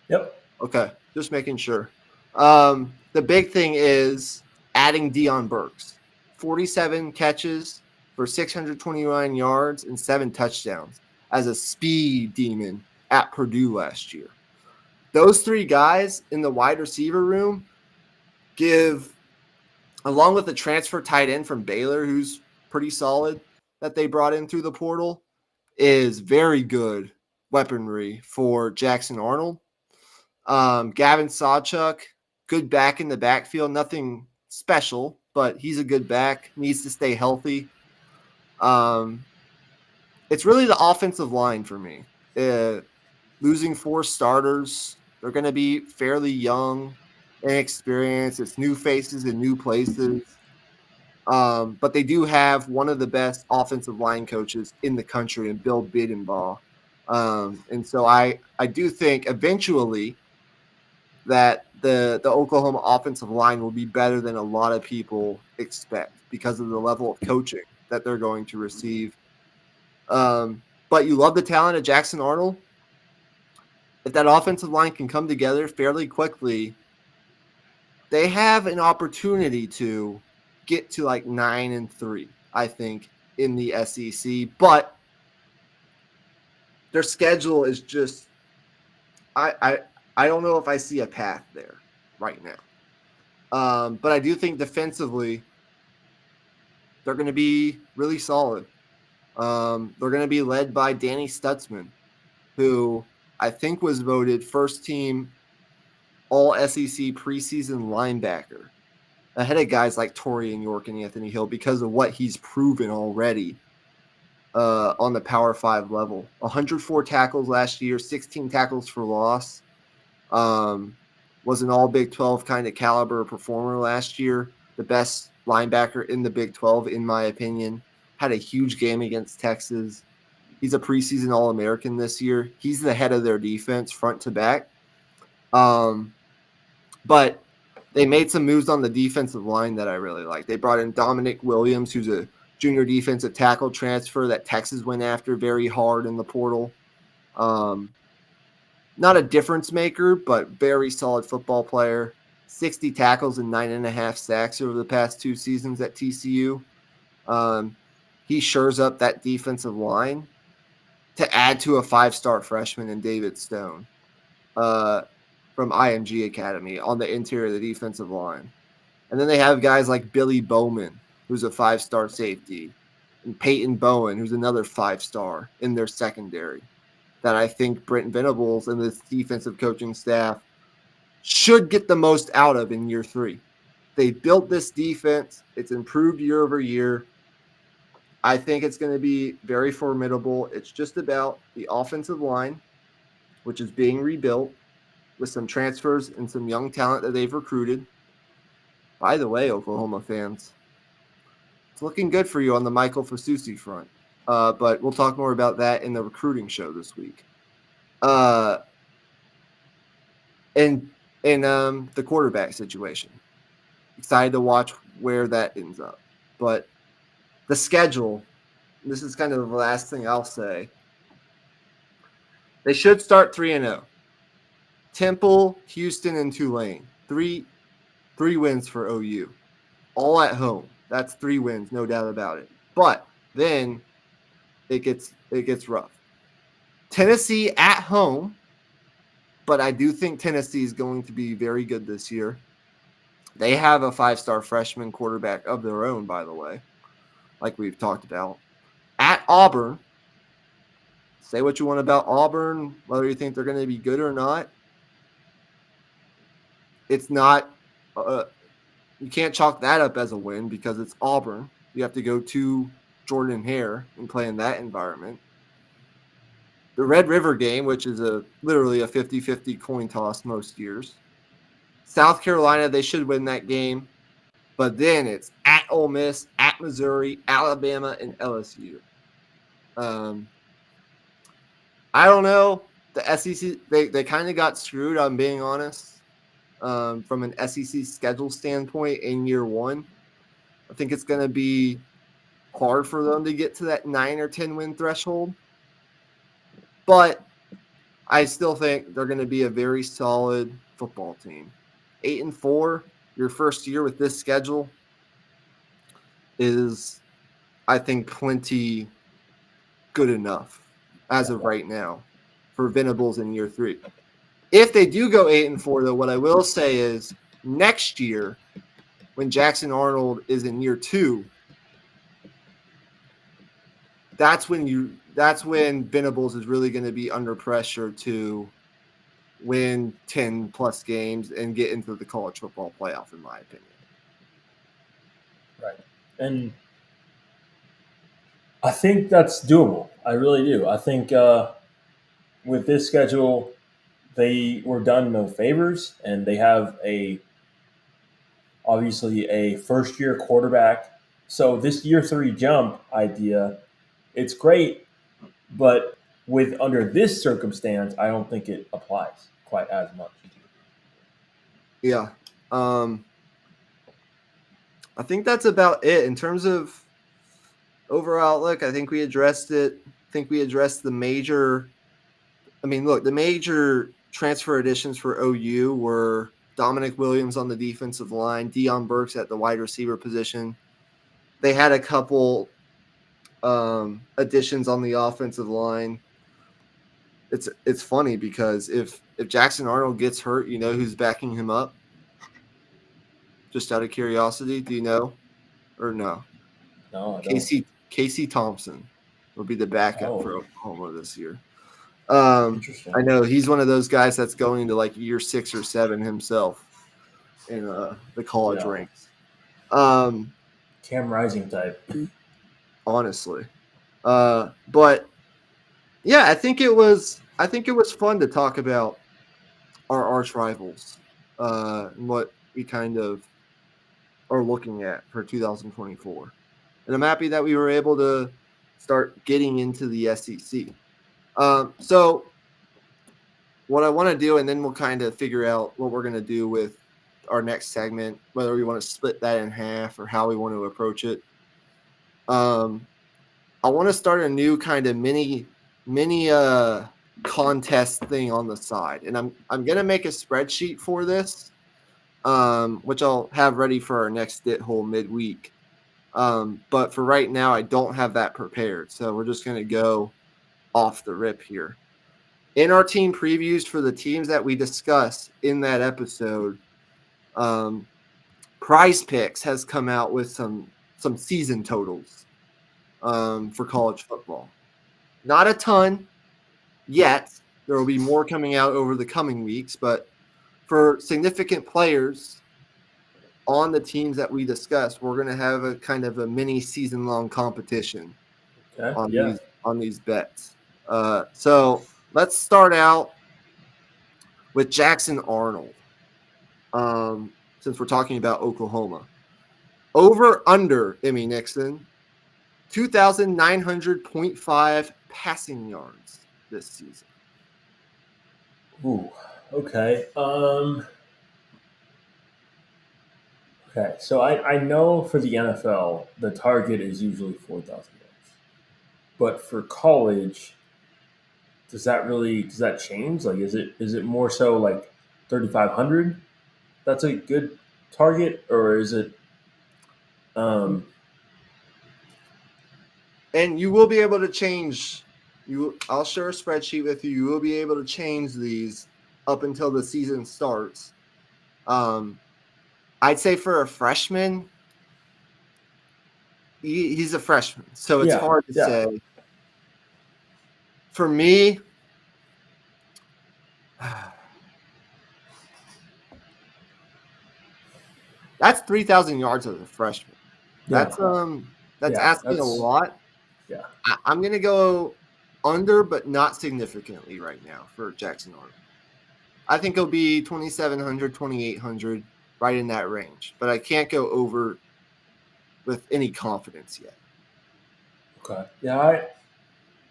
Yep. Okay, just making sure. The big thing is adding Deion Burks. 47 catches for 629 yards and 7 touchdowns as a speed demon at Purdue last year. Those 3 guys in the wide receiver room give, along with the transfer tight end from Baylor, who's pretty solid, that they brought in through the portal, is very good weaponry for Jackson Arnold. Gavin Sawchuk, good back in the backfield, nothing special, but he's a good back, needs to stay healthy. It's really the offensive line for me. Losing 4 starters, they're going to be fairly young, inexperienced. It's new faces in new places. But they do have one of the best offensive line coaches in the country in Bill Bidenbaugh. And so I do think eventually that the Oklahoma offensive line will be better than a lot of people expect because of the level of coaching that they're going to receive. But you love the talent of Jackson Arnold. If that offensive line can come together fairly quickly, they have an opportunity to get to like 9-3, I think, in the SEC. But their schedule is just I don't know if I see a path there right now. But I do think defensively, they're going to be really solid. They're going to be led by Danny Stutzman, who I think was voted first team All-SEC preseason linebacker ahead of guys like Torian York and Anthony Hill because of what he's proven already on the Power 5 level. 104 tackles last year, 16 tackles for loss. Was an all Big 12 kind of caliber performer last year. The best linebacker in the Big 12, in my opinion. Had a huge game against Texas. He's a preseason All-American this year. He's the head of their defense, front to back. But they made some moves on the defensive line that I really like. They brought in Dominic Williams, who's a junior defensive tackle transfer that Texas went after very hard in the portal. Not a difference maker, but very solid football player. 60 tackles and 9.5 sacks over the past 2 seasons at TCU. He shores up that defensive line to add to a 5-star freshman in David Stone from IMG Academy on the interior of the defensive line. And then they have guys like Billy Bowman, who's a 5-star safety, and Peyton Bowen, who's another 5-star in their secondary, that I think Brent Venables and this defensive coaching staff should get the most out of in year 3. They built this defense. It's improved year over year. I think it's going to be very formidable. It's just about the offensive line, which is being rebuilt with some transfers and some young talent that they've recruited. By the way, Oklahoma fans, it's looking good for you on the Michael Fasusi front. But we'll talk more about that in the recruiting show this week. And the quarterback situation. Excited to watch where that ends up. But the schedule, this is kind of the last thing I'll say. They should start 3-0. Temple, Houston, and Tulane. Three wins for OU. All at home. That's 3 wins, no doubt about it. But then it gets rough. Tennessee at home, but I do think Tennessee is going to be very good this year. They have a 5-star freshman quarterback of their own, by the way, like we've talked about. At Auburn, say what you want about Auburn, whether you think they're going to be good or not. It's not you can't chalk that up as a win because it's Auburn. You have to go to Jordan Hare and play in that environment. The Red River game, which is literally a 50-50 coin toss most years. South Carolina, they should win that game. But then it's at Ole Miss, at Missouri, Alabama, and LSU. I don't know. The SEC, they kind of got screwed, I'm being honest, from an SEC schedule standpoint in year 1. I think it's going to be hard for them to get to that 9 or 10 win threshold. But I still think they're going to be a very solid football team. 8-4, your first year with this schedule is, I think, plenty good enough as of right now for Venables in year 3. If they do go 8-4, though, what I will say is next year, when Jackson Arnold is in year 2, that's when Venables is really going to be under pressure to win 10-plus games and get into the college football playoff, in my opinion. Right. And I think that's doable. I really do. I think with this schedule, they were done no favors, and they have obviously a first-year quarterback. So this year 3 jump idea, it's great, but under this circumstance, I don't think it applies quite as much. Yeah. I think that's about it. In terms of overall outlook, I think we addressed it. I think we addressed the major transfer additions for OU were Dominic Williams on the defensive line, Deion Burks at the wide receiver position. They had a couple additions on the offensive line. It's funny because if Jackson Arnold gets hurt, you know who's backing him up? Just out of curiosity, do you know? Or no? No, I don't. Casey Thompson will be the backup for Oklahoma this year. Interesting. I know he's one of those guys that's going into like year 6 or 7 himself in the college ranks. Cam Rising type. Honestly. But yeah, I think it was fun to talk about our arch rivals and what we kind of are looking at for 2024. And I'm happy that we were able to start getting into the SEC. So what I want to do, and then we'll kind of figure out what we're going to do with our next segment, whether we want to split that in half or how we want to approach it. I want to start a new kind of mini contest thing on the side, and I'm gonna make a spreadsheet for this, which I'll have ready for our next Dit Hole midweek. But for right now, I don't have that prepared, so we're just gonna go off the rip here. In our team previews for the teams that we discuss in that episode, Prize Picks has come out with some season totals for college football. Not a ton yet. There will be more coming out over the coming weeks, but for significant players on the teams that we discussed, we're going to have a kind of a mini season-long competition Okay. on Yeah. these bets. So let's start out with Jackson Arnold. Since we're talking about Oklahoma, over under Emmy Nixon, 2,900.5 passing yards this season. Ooh. Okay. Okay. So I know for the NFL the target is usually 4,000 yards, but for college, does that change? Like, is it more so like 3,500? That's a good target, or is it? Um, And you will be able to change. I'll share a spreadsheet with you. You will be able to change these up until the season starts. I'd say for a freshman, he's a freshman, so it's yeah. hard to Yeah. say. For me, that's 3,000 yards as a freshman. Yeah. That's Yeah. asking a lot. Yeah. I'm gonna go under, but not significantly right now for Jackson Arnold. I think it'll be 2,700, 2,800, right in that range. But I can't go over with any confidence yet. Okay. Yeah.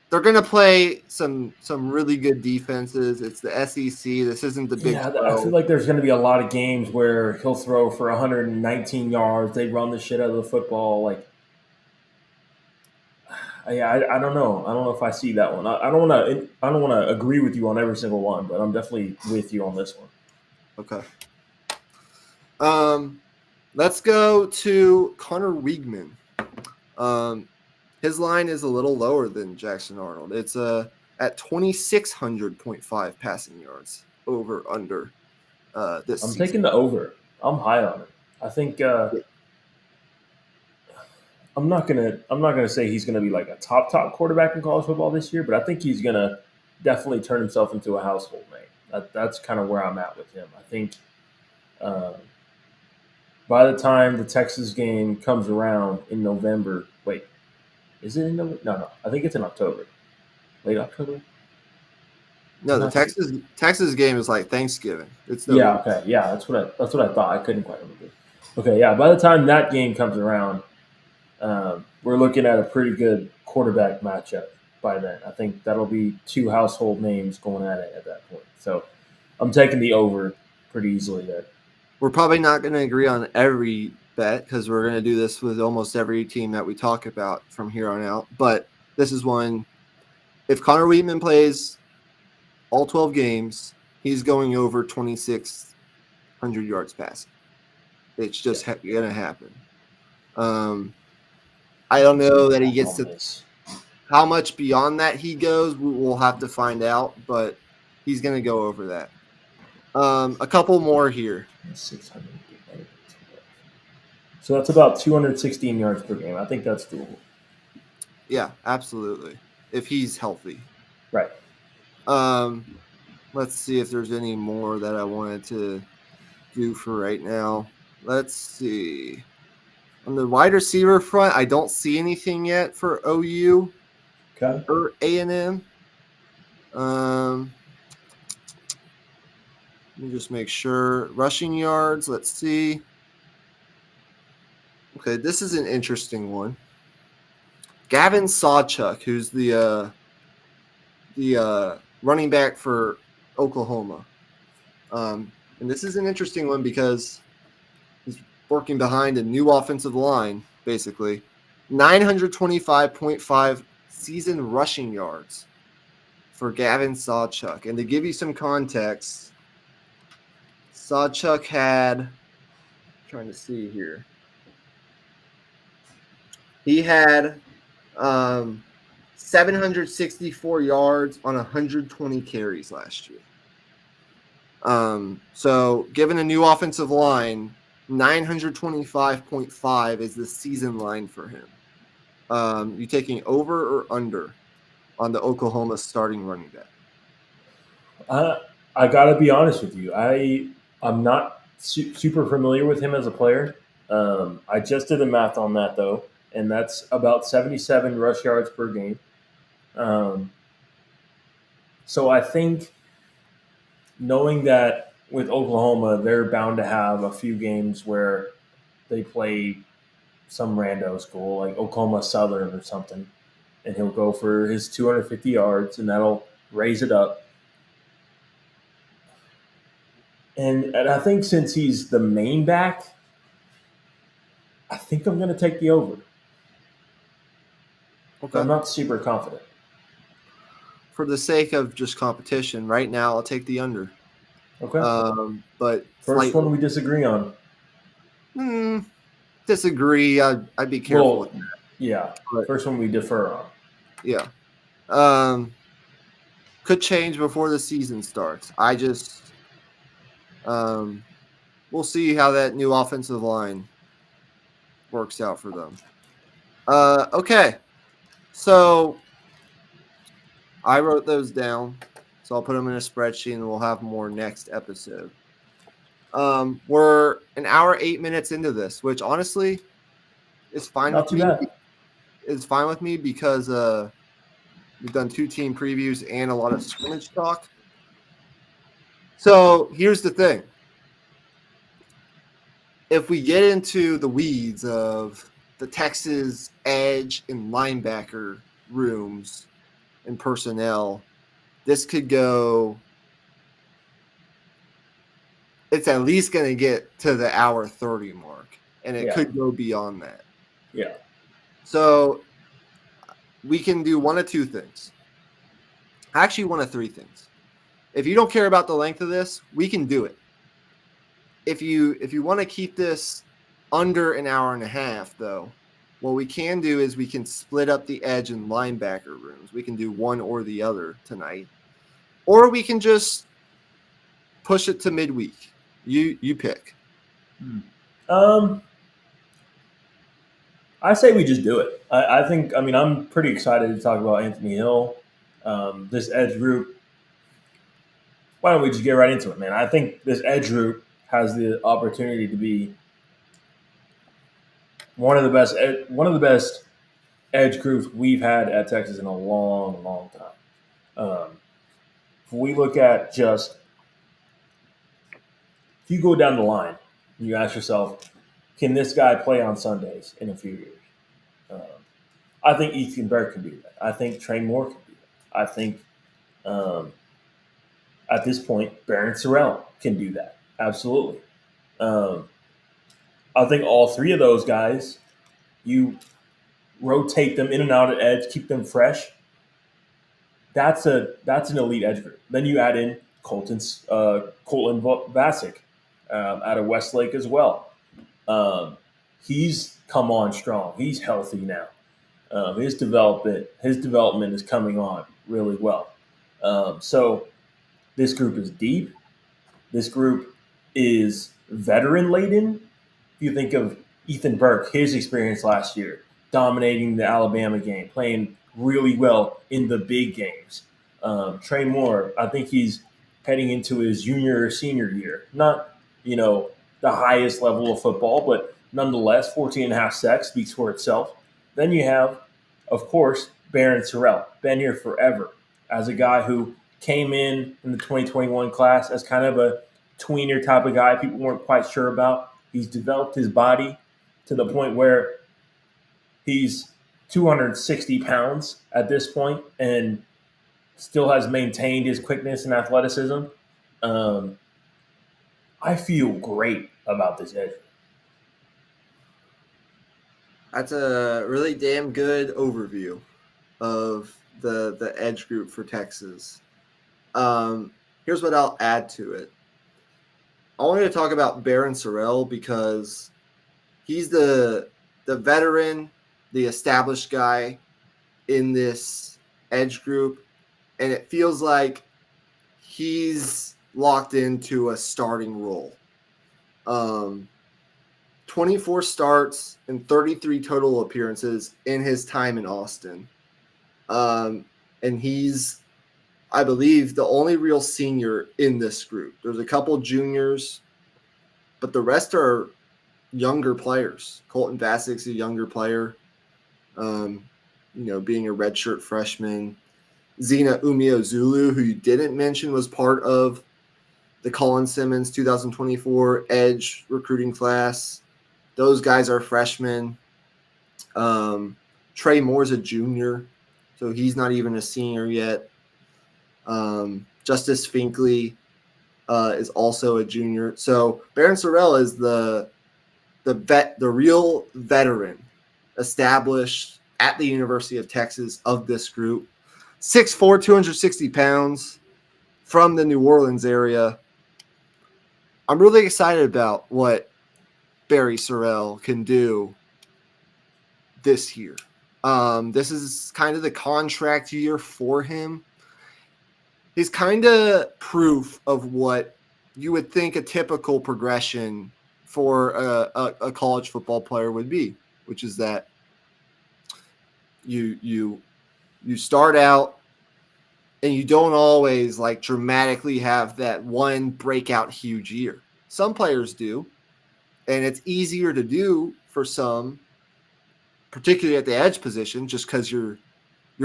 They're going to play some really good defenses. It's the SEC. This isn't the Big I feel 12. like there's going to be a lot of games where he'll throw for 119 yards. They run the shit out of the football. Like, I don't know. I don't know if I see that one. I don't want to. I don't want to agree with you on every single one, but I'm definitely with you on this one. Okay. Let's go to Connor Wiegman. His line is a little lower than Jackson Arnold. It's at 2,600.5 passing yards over under this I'm season. taking the over. I'm high on it. I think I'm not gonna say he's gonna be like a top quarterback in college football this year, but I think he's gonna definitely turn himself into a household name. That's kind of where I'm at with him. I think by the time the Texas game comes around in November, wait, is it in November? No, I think it's in October, late October. No, the Texas game is like Thanksgiving. It's Yeah, November. okay, yeah, that's what I thought. I couldn't quite remember. Okay, yeah, by the time that game comes around, we're looking at a pretty good quarterback matchup by then. I think that'll be two household names going at it at that point. So I'm taking the over pretty easily there. We're probably not going to agree on every bet because we're going to do this with almost every team that we talk about from here on out. But this is one. If Connor Wheatman plays all 12 games, he's going over 2,600 yards passing. It's just going to happen. I don't know that he gets to how much beyond that he goes. We'll have to find out, but he's going to go over that. A couple more here. 600. So that's about 216 yards per game. I think that's doable. Yeah, absolutely. If he's healthy. Right. Let's see if there's any more that I wanted to do for right now. Let's see. On the wide receiver front, I don't see anything yet for OU Okay. or A&M. Let me just make sure. Rushing yards, let's see. Okay, this is an interesting one. Gavin Sawchuk, who's the running back for Oklahoma. And this is an interesting one because he's working behind a new offensive line, basically. 925.5 season rushing yards for Gavin Sawchuk. And to give you some context, Sawchuk had, trying to see here, he had 764 yards on 120 carries last year. So given a new offensive line, 925.5 is the season line for him. You taking over or under on the Oklahoma starting running back? I gotta be honest with you. I'm not super familiar with him as a player. I just did the math on that though, and that's about 77 rush yards per game. So I think knowing that with Oklahoma, they're bound to have a few games where they play some rando school like Oklahoma Southern or something, and he'll go for his 250 yards, and that'll raise it up. And I think since he's the main back, I think I'm going to take the over. Okay. I'm not super confident. For the sake of just competition, right now I'll take the under. Okay. But First one we disagree on. Disagree. I'd be careful with that. Yeah. But, first one we defer on. Yeah. Could change before the season starts. I just we'll see how that new offensive line works out for them. Okay. So I wrote those down. So I'll put them in a spreadsheet and we'll have more next episode. We're an hour, 8 minutes into this, which honestly is fine Not with too me. bad. It's fine with me because we've done 2 team previews and a lot of scrimmage talk. So here's the thing. If we get into the weeds of the Texas edge and linebacker rooms and personnel, this could go. It's at least going to get to the hour 30 mark, and it could go beyond that. Yeah. So we can do one of 2 things. Actually, one of 3 things. If you don't care about the length of this, we can do it. If you want to keep this under an hour and a half, though, what we can do is we can split up the edge and linebacker rooms. We can do one or the other tonight. Or we can just push it to midweek. You pick. I say we just do it. I think, I'm pretty excited to talk about Anthony Hill, this edge group. Why don't we just get right into it, man? I think this edge group has the opportunity to be one of the best edge groups we've had at Texas in a long, long time. If we look at if you go down the line, and you ask yourself, can this guy play on Sundays in a few years? I think Ethan Burke can do that. I think Trey Moore can do that. I think at this point, Barron Sorrell can do that. Absolutely. I think all 3 of those guys, you rotate them in and out at edge, keep them fresh. That's an elite edge group. Then you add in Colton Vasek out of Westlake as well. He's come on strong. He's healthy now. His development is coming on really well. So this group is deep. This group is veteran laden. If you think of Ethan Burke, his experience last year, dominating the Alabama game, playing really well in the big games. Trey Moore, I think he's heading into his junior or senior year. Not, the highest level of football, but nonetheless, 14 and a half sacks speaks for itself. Then you have, of course, Baron Sorrell, been here forever, as a guy who came in the 2021 class as kind of a tweener type of guy people weren't quite sure about. He's developed his body to the point where he's 260 pounds at this point and still has maintained his quickness and athleticism. Um, I feel great about this edge. That's a really damn good overview of the edge group for Texas. Here's what I'll add to it. I wanted to talk about Baron Sorrell because he's the veteran, the established guy in this edge group, and it feels like he's locked into a starting role. 24 starts and 33 total appearances in his time in Austin. And he's, I believe, the only real senior in this group. There's a couple juniors, but the rest are younger players. Colton Vasic's a younger player, being a redshirt freshman. Zena Umeozulu, who you didn't mention, was part of the Colin Simmons 2024 Edge recruiting class. Those guys are freshmen. Trey Moore's a junior, so he's not even a senior yet. Justice Finkley is also a junior. So Baron Sorrell is the real veteran established at the University of Texas of this group. 6'4", 260 pounds from the New Orleans area. I'm really excited about what Barry Sorrell can do this year. This is kind of the contract year for him. He's kind of proof of what you would think a typical progression for a college football player would be, which is that you start out and you don't always like dramatically have that one breakout huge year. Some players do, and it's easier to do for some, particularly at the edge position, just because your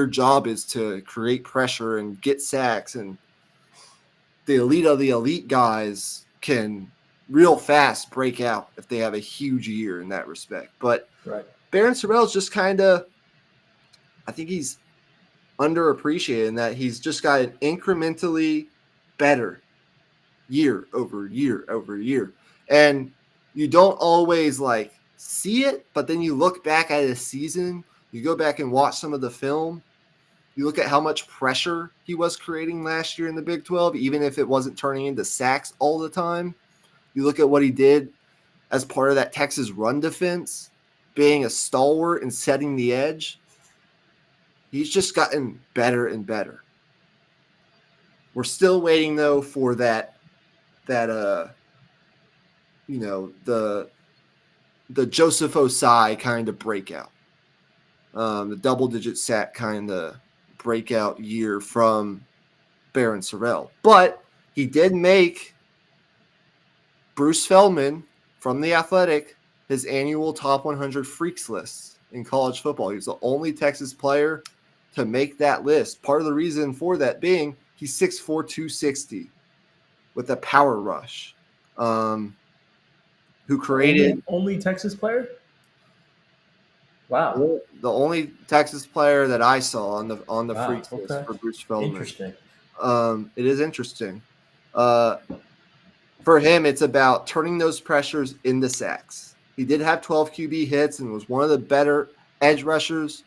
job is to create pressure and get sacks, and the elite of the elite guys can real fast break out if they have a huge year in that respect. But Right. Baron Sorrell is just kind of, I think he's underappreciated in that he's just got an incrementally better year over year over year. And you don't always like see it, but then you look back at a season, you go back and watch some of the film, you look at how much pressure he was creating last year in the Big 12, even if it wasn't turning into sacks all the time. You look at what he did as part of that Texas run defense, being a stalwart and setting the edge. He's just gotten better and better. We're still waiting though for the Joseph Osai kind of breakout, the double-digit sack kind of breakout year from Baron Sorrell. But he did make Bruce Feldman from The Athletic his annual top 100 freaks list in college football. He was the only Texas player to make that list. Part of the reason for that being he's 6'4", 260 with a power rush. Who created only Texas player? Wow. the only Texas player that I saw on the Wow, freaks list okay. for Bruce Feldman. Interesting. It is interesting. For him, it's about turning those pressures into sacks. He did have 12 QB hits and was one of the better edge rushers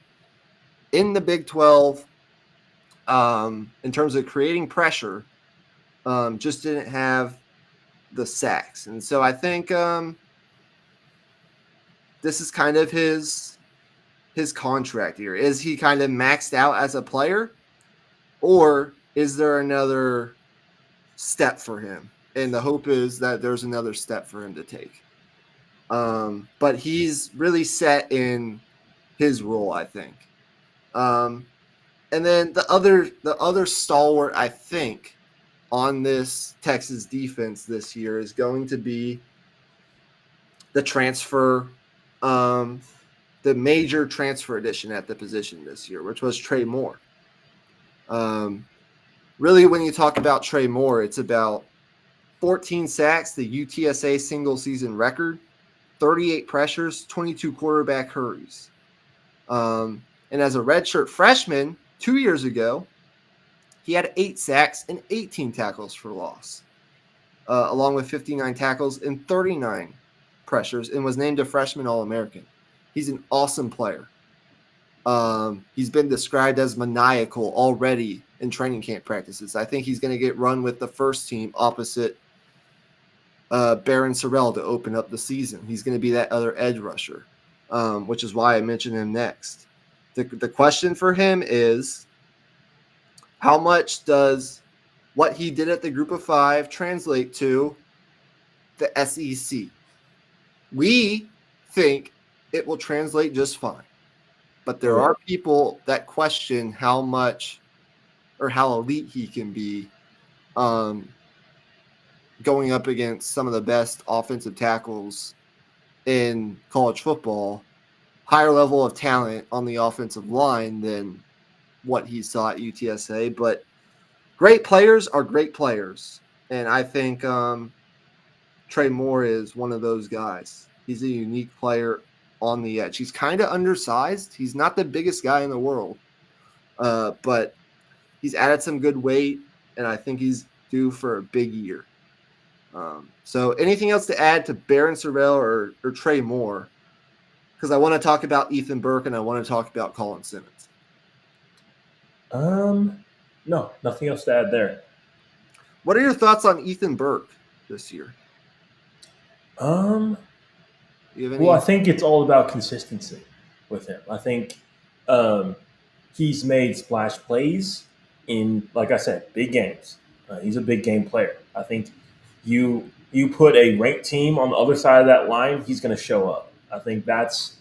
in the Big 12 in terms of creating pressure. Just didn't have the sacks. And so I think this is kind of his contract here. Is he kind of maxed out as a player, or is there another step for him? And the hope is that there's another step for him to take. But he's really set in his role, I think. And then the other stalwart, I think, on this Texas defense this year is going to be the transfer, the major transfer addition at the position this year, which was Trey Moore. Really, when you talk about Trey Moore, it's about 14 sacks, the UTSA single season record, 38 pressures, 22 quarterback hurries. And as a redshirt freshman 2 years ago, he had 8 sacks and 18 tackles for loss, along with 59 tackles and 39 pressures, and was named a freshman All-American. He's an awesome player. He's been described as maniacal already in training camp practices. I think he's going to get run with the first team opposite Baron Sorrell to open up the season. He's going to be that other edge rusher, which is why I mentioned him next. The question for him is, how much does what he did at the Group of Five translate to the SEC? We think it will translate just fine. But there are people that question how much or how elite he can be going up against some of the best offensive tackles in college football, higher level of talent on the offensive line than what he saw at UTSA. But great players are great players. And I think Trey Moore is one of those guys. He's a unique player on the edge. He's kind of undersized. He's not the biggest guy in the world, but he's added some good weight, and I think he's due for a big year. So anything else to add to Baron Sorrell or Trey Moore? Because I want to talk about Ethan Burke and I want to talk about Colin Simmons. No, nothing else to add there. What are your thoughts on Ethan Burke this year? Well, I think it's all about consistency with him. I think he's made splash plays in, like I said, big games. He's a big game player. I think you put a ranked team on the other side of that line, he's going to show up. I think that's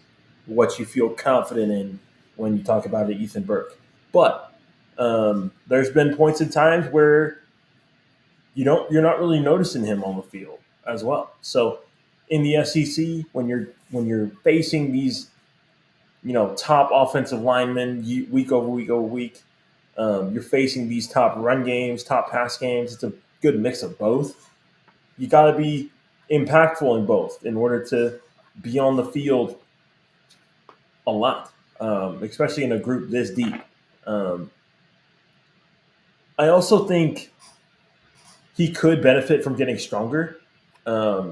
what you feel confident in when you talk about Ethan Burke. But there's been points in times where you're not really noticing him on the field as well. So in the SEC, when you're facing these, top offensive linemen week over week over week, you're facing these top run games, top pass games. It's a good mix of both. You got to be impactful in both in order to be on the field a lot, especially in a group this deep. I also think he could benefit from getting stronger,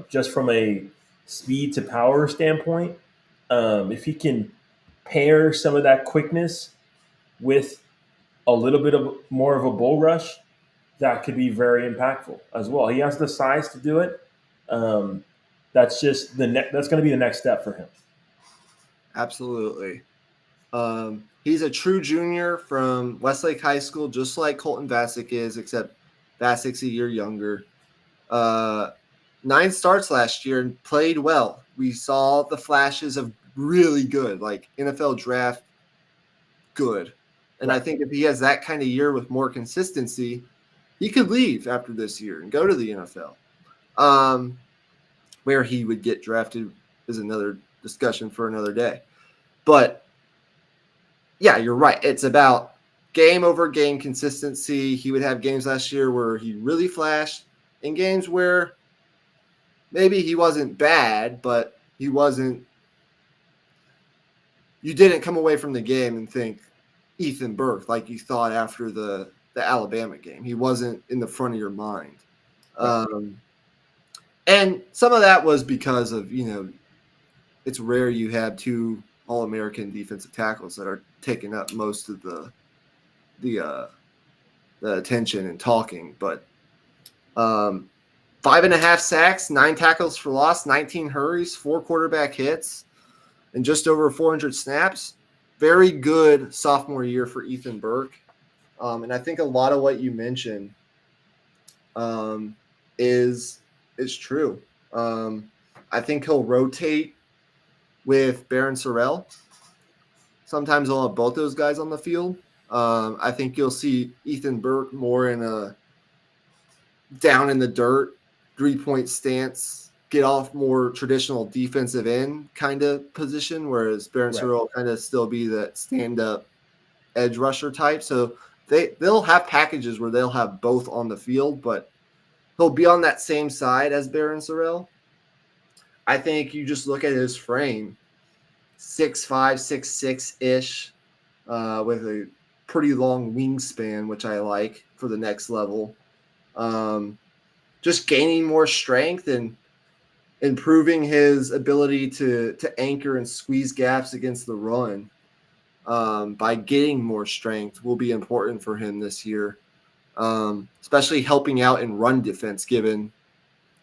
just from a speed to power standpoint. If he can pair some of that quickness with a little bit of more of a bull rush, that could be very impactful as well. He has the size to do it. That's just that's going to be the next step for him. Absolutely. He's a true junior from Westlake High School, just like Colton Vasek is, except Vasek's a year younger. 9 starts last year and played well. We saw the flashes of really good, like NFL draft good. And I think if he has that kind of year with more consistency, he could leave after this year and go to the NFL. Where he would get drafted is another discussion for another day. But yeah, you're right. It's about game over game consistency. He would have games last year where he really flashed, and games where maybe he wasn't bad, but he wasn't. You didn't come away from the game and think Ethan Burke like you thought after the Alabama game. He wasn't in the front of your mind. And some of that was because of, it's rare you have 2 All-American defensive tackles that are taking up most of the attention and talking. But 5.5 sacks, 9 tackles for loss, 19 hurries, 4 quarterback hits, and just over 400 snaps. Very good sophomore year for Ethan Burke. And I think a lot of what you mentioned is true. I think he'll rotate with Baron Sorrell. Sometimes he'll have both those guys on the field. I think you'll see Ethan Burke more in a down in the dirt, 3-point stance get off more traditional defensive end kind of position, whereas Barron Right. Sorrell kind of still be that stand up edge rusher type. So they'll have packages where they'll have both on the field, but he'll be on that same side as Barron Sorrell. I think you just look at his frame, 6'5", 6'6" ish, with a pretty long wingspan, which I like for the next level. Just gaining more strength and improving his ability to anchor and squeeze gaps against the run by getting more strength will be important for him this year, especially helping out in run defense, given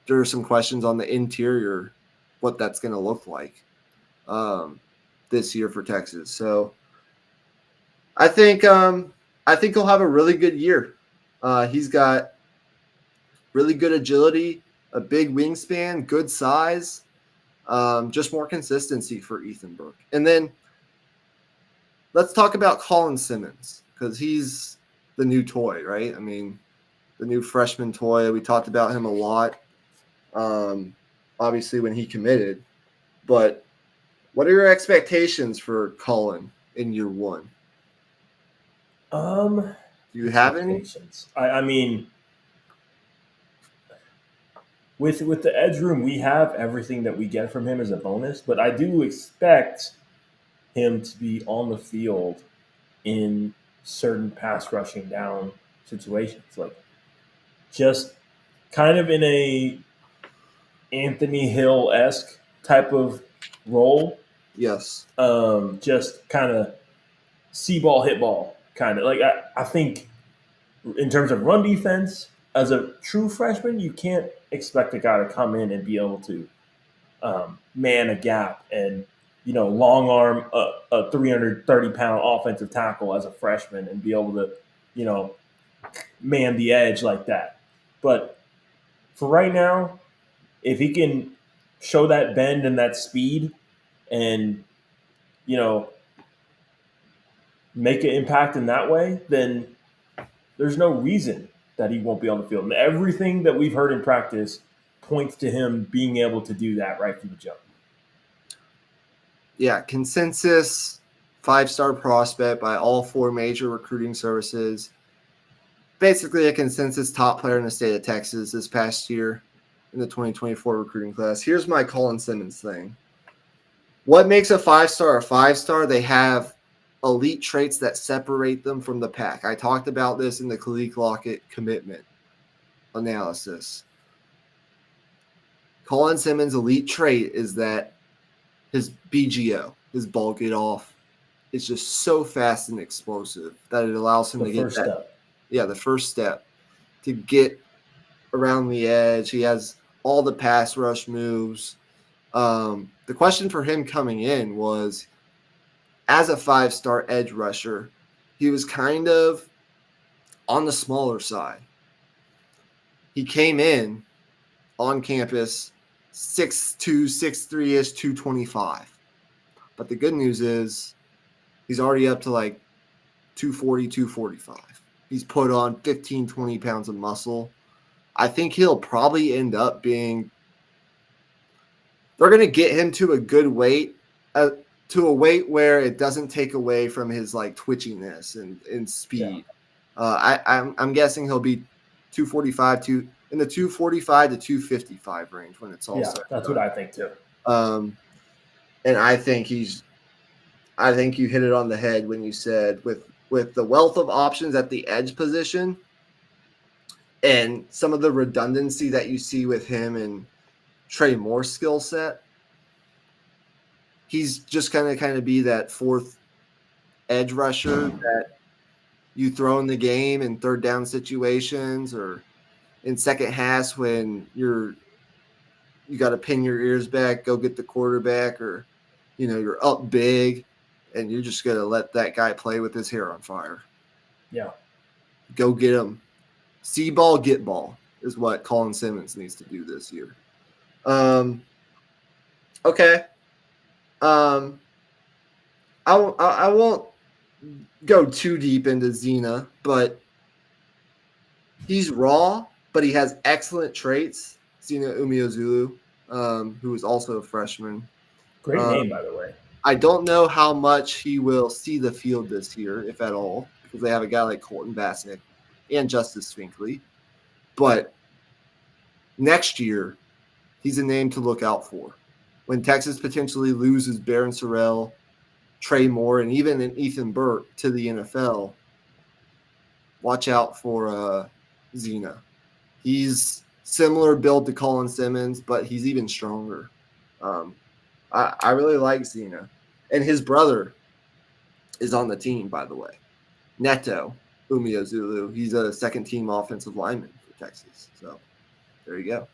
there are some questions on the interior, what that's going to look like this year for Texas. So I think he'll have a really good year. He's got really good agility, a big wingspan, good size, just more consistency for Ethan Burke. And then let's talk about Colin Simmons, because he's the new toy, right? I mean, the new freshman toy. We talked about him a lot, obviously, when he committed. But what are your expectations for Colin in year one? Do you have any? Expectations. I mean, with the edge room, we have everything that we get from him as a bonus, but I do expect him to be on the field in certain pass rushing down situations, like just kind of in a Anthony Hill-esque type of role. Yes. Just kind of see ball, hit ball, kind of like I think in terms of run defense, as a true freshman, you can't expect a guy to come in and be able to man a gap and long arm a 330-pound offensive tackle as a freshman and be able to man the edge like that. But for right now, if he can show that bend and that speed and make an impact in that way, then there's no reason that he won't be on the field. And everything that we've heard in practice points to him being able to do that right from the jump. Yeah, consensus 5-star prospect by all 4 major recruiting services. Basically a consensus top player in the state of Texas this past year in the 2024 recruiting class. Here's my Colin Simmons thing. What makes a 5-star a 5-star? They have elite traits that separate them from the pack. I talked about this in the Khalid Lockett commitment analysis. Colin Simmons' elite trait is that his BGO, his ball get off, is just so fast and explosive that it allows him to get that. Step. Yeah, the first step to get around the edge. He has all the pass rush moves. The question for him coming in was, as a 5-star edge rusher, he was kind of on the smaller side. He came in on campus 6'2", 6'3"-ish, 225. But the good news is he's already up to like 240, 245. He's put on 15, 20 pounds of muscle. I think he'll probably end up being – they're going to get him to a good weight, to a weight where it doesn't take away from his like twitchiness and speed. Yeah. I'm guessing he'll be 245 in the 245 to 255 range when it's all set. That's what I think too. And I think you hit it on the head when you said with the wealth of options at the edge position and some of the redundancy that you see with him and Trey Moore's skill set, he's just going to kind of be that 4th edge rusher that you throw in the game in 3rd down situations or in second halves when you got to pin your ears back, go get the quarterback, or you're up big and you're just going to let that guy play with his hair on fire. Yeah. Go get him. See ball, get ball is what Colin Simmons needs to do this year. Okay. I won't go too deep into Zena, but he's raw, but he has excellent traits. Zena Umeozulu. who is also a freshman. Great name, by the way. I don't know how much he will see the field this year, if at all, because they have a guy like Colton Bassnick and Justice Finkley. But next year, he's a name to look out for. When Texas potentially loses Barron Sorrell, Trey Moore, and even an Ethan Burke to the NFL, watch out for Zena. He's similar build to Colin Simmons, but he's even stronger. I really like Zena. And his brother is on the team, by the way. Neto Umeozulu. He's a second-team offensive lineman for Texas. So there you go.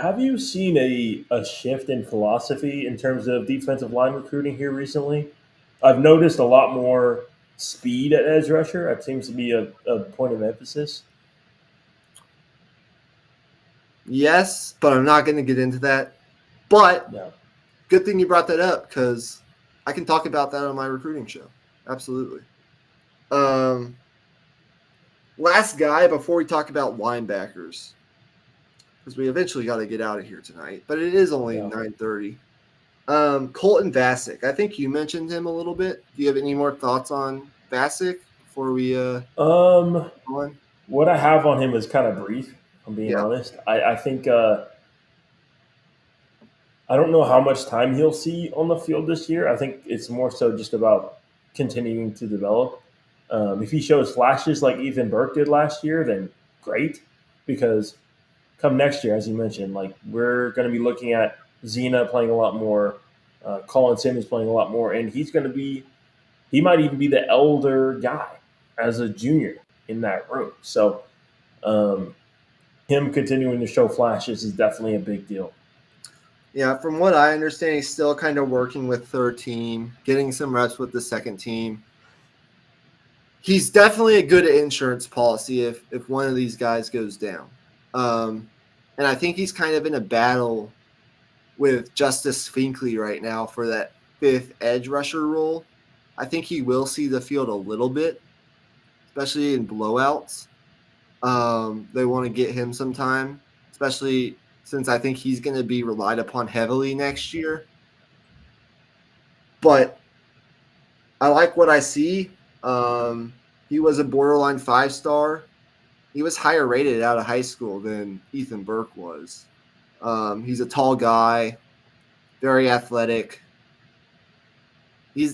Have you seen a shift in philosophy in terms of defensive line recruiting here recently? I've noticed a lot more speed at edge rusher. It seems to be a point of emphasis. Yes, but I'm not going to get into that. But Yeah. good thing you brought that up because I can talk about that on my recruiting show. Absolutely. Last guy before we talk about linebackers, because we eventually got to get out of here tonight, but it is only 9:30. Colton Vasek. I think you mentioned him a little bit. Do you have any more thoughts on Vasek before we on? What I have on him is kind of brief. If I'm being honest. I think I don't know how much time he'll see on the field this year. I think it's more so just about continuing to develop. If he shows flashes like Ethan Burke did last year, then great. Because come next year, as you mentioned, like we're going to be looking at Zena playing a lot more, Colin Simmons playing a lot more, and he might even be the elder guy as a junior in that room. So him continuing to show flashes is definitely a big deal. Yeah, from what I understand, he's still kind of working with third team, getting some reps with the second team. He's definitely a good insurance policy if one of these guys goes down. And I think he's kind of in a battle with Justice Finkley right now for that fifth edge rusher role. I think he will see the field a little bit, especially in blowouts. They want to get him some time, especially since I think he's going to be relied upon heavily next year. But I like what I see. He was a borderline 5-star. He was higher rated out of high school than Ethan Burke was. He's a tall guy, very athletic. He's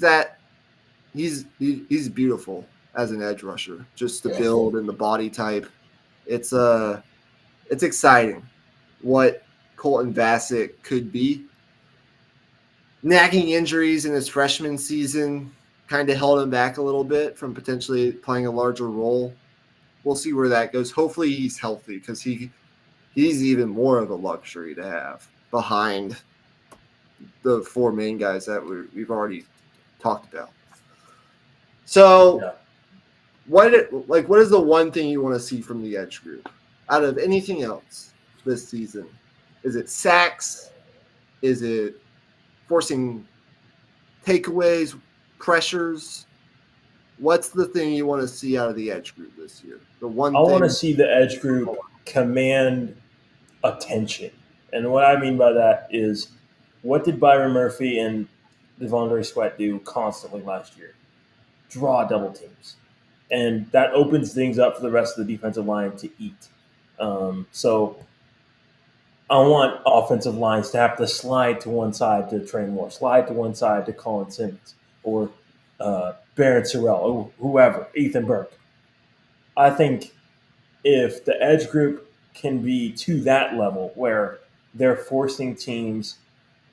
beautiful as an edge rusher. Just the build and the body type. It's exciting what Colton Vasek could be. Nagging injuries in his freshman season kind of held him back a little bit from potentially playing a larger role. We'll see where that goes. Hopefully he's healthy because he's even more of a luxury to have behind the four main guys that we've already talked about. So what is the one thing you want to see from the edge group out of anything else this season? Is it sacks? Is it forcing takeaways, pressures? What's the thing you want to see out of the edge group this year? I want to see the edge group command attention. And what I mean by that is, what did Byron Murphy and Devondre Sweat do constantly last year? Draw double teams. And that opens things up for the rest of the defensive line to eat. So I want offensive lines to have to slide to one side to Trey Moore, slide to one side to Colin Simmons, or Barron Sorrell, or whoever, Ethan Burke. I think if the edge group can be to that level where they're forcing teams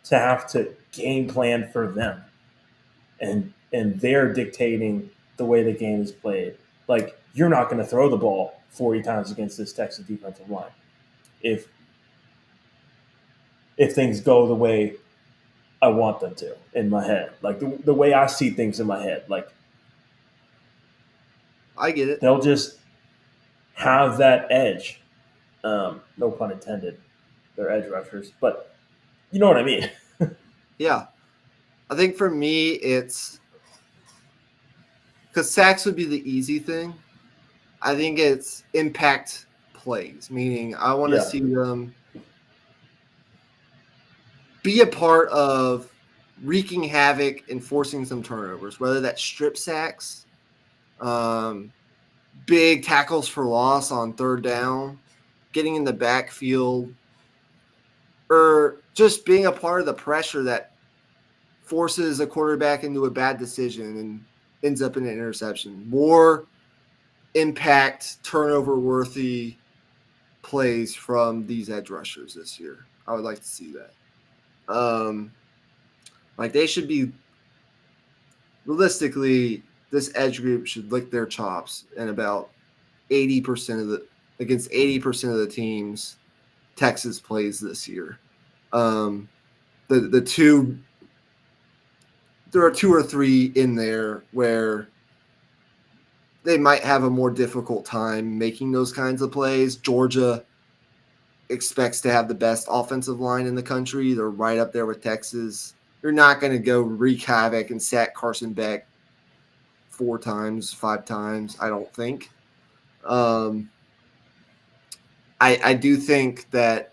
to have to game plan for them and they're dictating the way the game is played. Like, you're not going to throw the ball 40 times against this Texas defensive line if things go the way I want them to in my head. Like, the way I see things in my head. Like, I get it. They'll just have that edge. No pun intended. They're edge rushers. But you know what I mean. Yeah. I think for me, it's because sacks would be the easy thing. I think it's impact plays, meaning I want to see them be a part of wreaking havoc and forcing some turnovers, whether that's strip sacks, big tackles for loss on third down, getting in the backfield, or just being a part of the pressure that forces a quarterback into a bad decision and ends up in an interception. More impact, turnover-worthy plays from these edge rushers this year. I would like to see that. They should be realistically, this edge group should lick their chops in about 80% of against 80% of the teams Texas plays this year. The two, there are 2 or 3 in there where they might have a more difficult time making those kinds of plays. Georgia expects to have the best offensive line in the country. They're right up there with Texas. You're not going to go wreak havoc and sack Carson Beck 4 times, 5 times, I don't think. I do think that,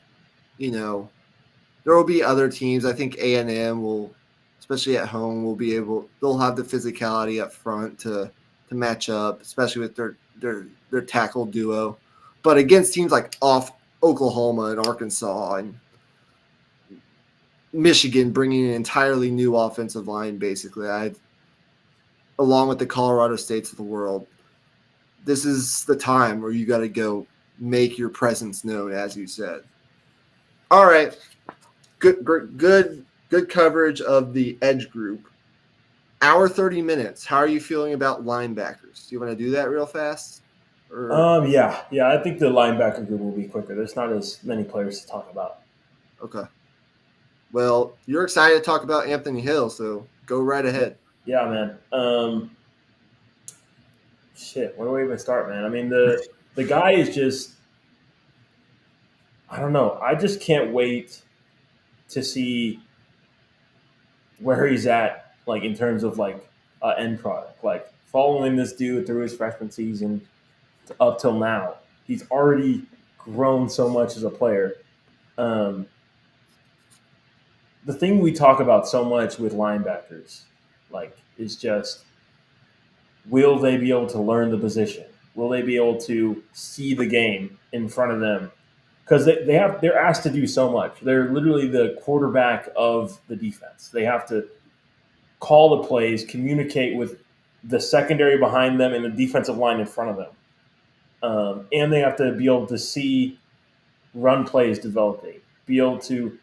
there will be other teams. I think A&M will, especially at home, they'll have the physicality up front to match up, especially with their tackle duo. But against teams like Oklahoma and Arkansas and Michigan, bringing an entirely new offensive line, basically, along with the Colorado States of the world, this is the time where you got to go make your presence known, as you said. All right, good coverage of the edge group. Hour 30 minutes. How are you feeling about linebackers? Do you want to do that real fast? Yeah. I think the linebacker group will be quicker. There's not as many players to talk about. Okay. Well, you're excited to talk about Anthony Hill, so go right ahead. Yeah, man. Shit, where do we even start, man? I mean, the guy is just, I don't know. I just can't wait to see where he's at, like in terms of like end product. Like following this dude through his freshman season up till now, he's already grown so much as a player. The thing we talk about so much with linebackers, like, is just, will they be able to learn the position? Will they be able to see the game in front of them? Because they're asked to do so much. They're literally the quarterback of the defense. They have to call the plays, communicate with the secondary behind them and the defensive line in front of them. And they have to be able to see run plays developing, be able to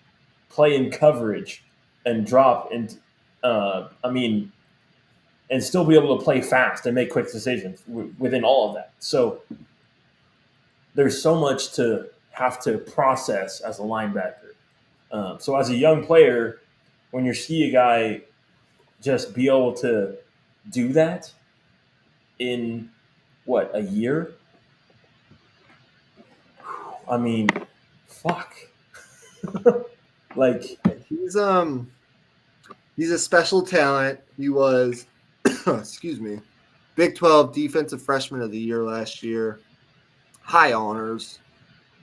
play in coverage and drop and and still be able to play fast and make quick decisions within all of that. So there's so much to have to process as a linebacker. So as a young player, when you see a guy just be able to do that in a year? I mean, fuck. Like, he's a special talent. He was excuse me, Big 12 Defensive Freshman of the Year last year. High honors.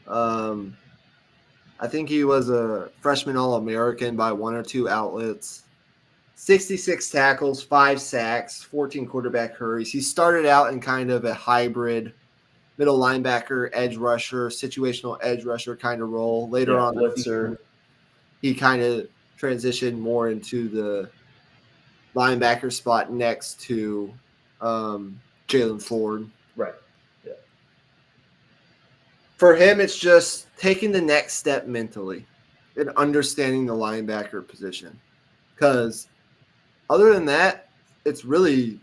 I think he was a freshman All-American by 1 or 2 outlets. 66 tackles, 5 sacks, 14 quarterback hurries. He started out in kind of a hybrid middle linebacker, edge rusher, situational edge rusher kind of role. Later on, blitzer. He kind of transitioned more into the linebacker spot next to Jalen Ford. Right. Yeah. For him, it's just taking the next step mentally and understanding the linebacker position. Because other than that, it's really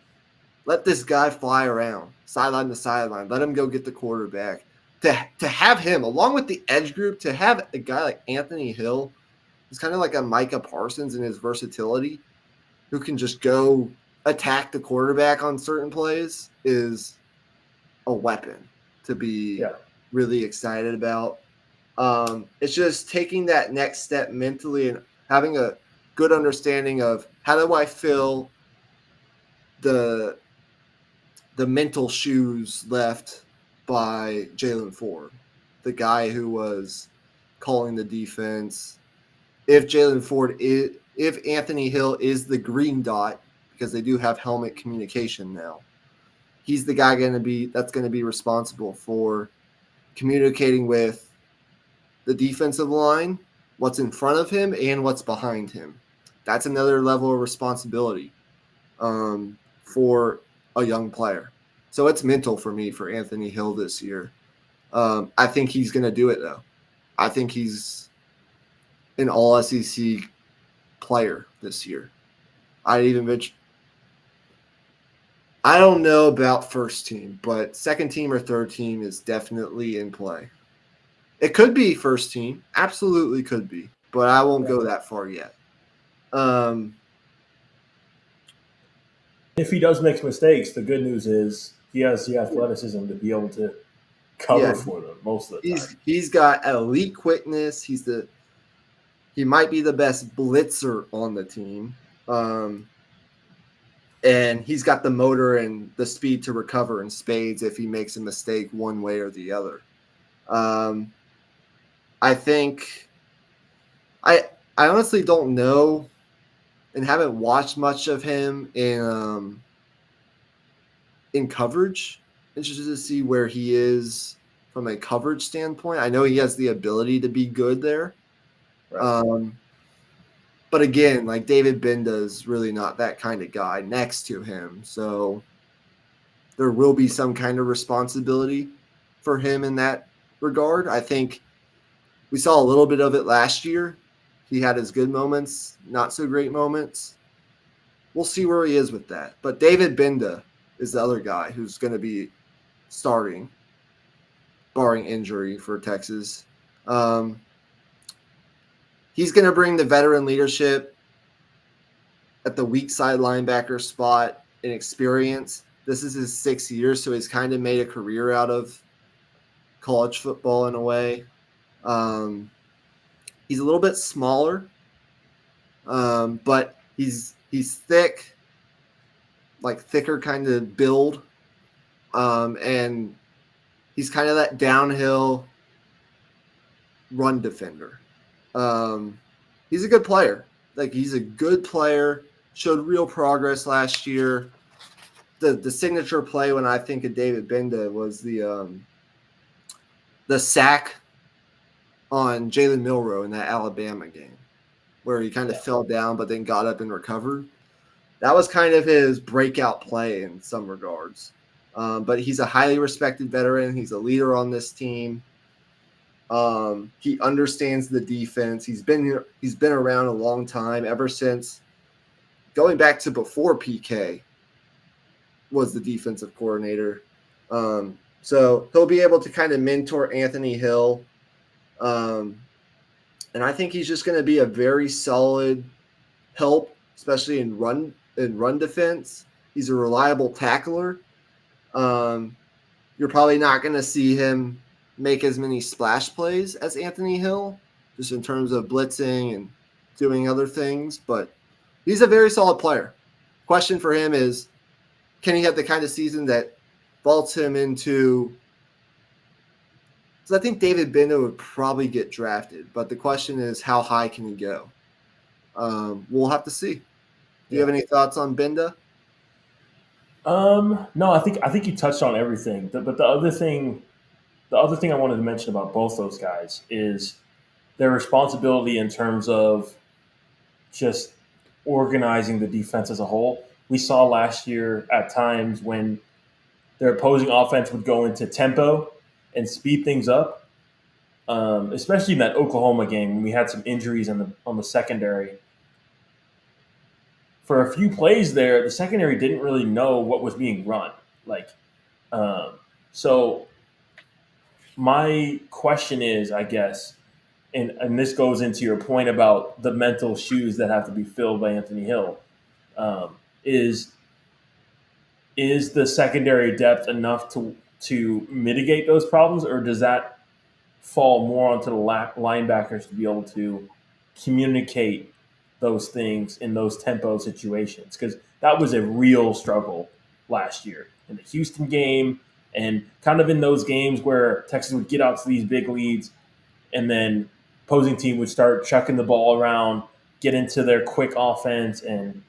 let this guy fly around, sideline to sideline. Let him go get the quarterback. To have him, along with the edge group, to have a guy like Anthony Hill, who's kind of like a Micah Parsons in his versatility, who can just go attack the quarterback on certain plays, is a weapon to be really excited about. It's just taking that next step mentally and having a good understanding of how do I fill the mental shoes left by Jalen Ford, the guy who was calling the defense, if Jalen Ford is, if Anthony Hill is the green dot, because they do have helmet communication now, he's the guy that's going to be responsible for communicating with the defensive line, what's in front of him, and what's behind him. That's another level of responsibility for a young player. So it's mental for me for Anthony Hill this year. I think he's going to do it, though. I think he's an all-SEC player this year. I don't know about first team, but second team or third team is definitely in play. It could be first team, absolutely could be, but I won't go that far yet. If he does make mistakes, the good news is he has the athleticism to be able to cover for them most of the time. He's got elite quickness. He might be the best blitzer on the team. And he's got the motor and the speed to recover in spades if he makes a mistake one way or the other. I think I honestly don't know and haven't watched much of him in coverage. Interested to see where he is from a coverage standpoint. I know he has the ability to be good there. Right. But again, like David Binda is really not that kind of guy next to him. So there will be some kind of responsibility for him in that regard. I think we saw a little bit of it last year. He had his good moments, not so great moments. We'll see where he is with that. But David Binda is the other guy who's going to be starting, barring injury for Texas. He's going to bring the veteran leadership at the weak side linebacker spot and experience. This is his 6th year, so he's kind of made a career out of college football in a way. He's a little bit smaller, but he's thick, like thicker kind of build, and he's kind of that downhill run defender. He's a good player. Like he's a good player. Showed real progress last year. The signature play when I think of David Binda was the sack on Jalen Milroe in that Alabama game, where he kind of fell down but then got up and recovered. That was kind of his breakout play in some regards. But he's a highly respected veteran. He's a leader on this team. He understands the defense. He's been around a long time, ever since going back to before PK was the defensive coordinator. So he'll be able to kind of mentor Anthony Hill. And I think he's just going to be a very solid help, especially in run defense. He's a reliable tackler. You're probably not going to see him make as many splash plays as Anthony Hill, just in terms of blitzing and doing other things, but he's a very solid player. Question for him is, can he have the kind of season that vaults him into? Because I think David Binda would probably get drafted, but the question is, how high can he go? We'll have to see. Do you have any thoughts on Binda? No, I think you touched on everything. But the other thing I wanted to mention about both those guys is their responsibility in terms of just organizing the defense as a whole. We saw last year at times when their opposing offense would go into tempo and speed things up, especially in that Oklahoma game when we had some injuries on the secondary. For a few plays there, the secondary didn't really know what was being run. So my question is, I guess, and this goes into your point about the mental shoes that have to be filled by Anthony Hill, is the secondary depth enough to mitigate those problems, or does that fall more onto the linebackers to be able to communicate those things in those tempo situations? Because that was a real struggle last year in the Houston game and kind of in those games where Texas would get out to these big leads and then opposing team would start chucking the ball around, get into their quick offense, and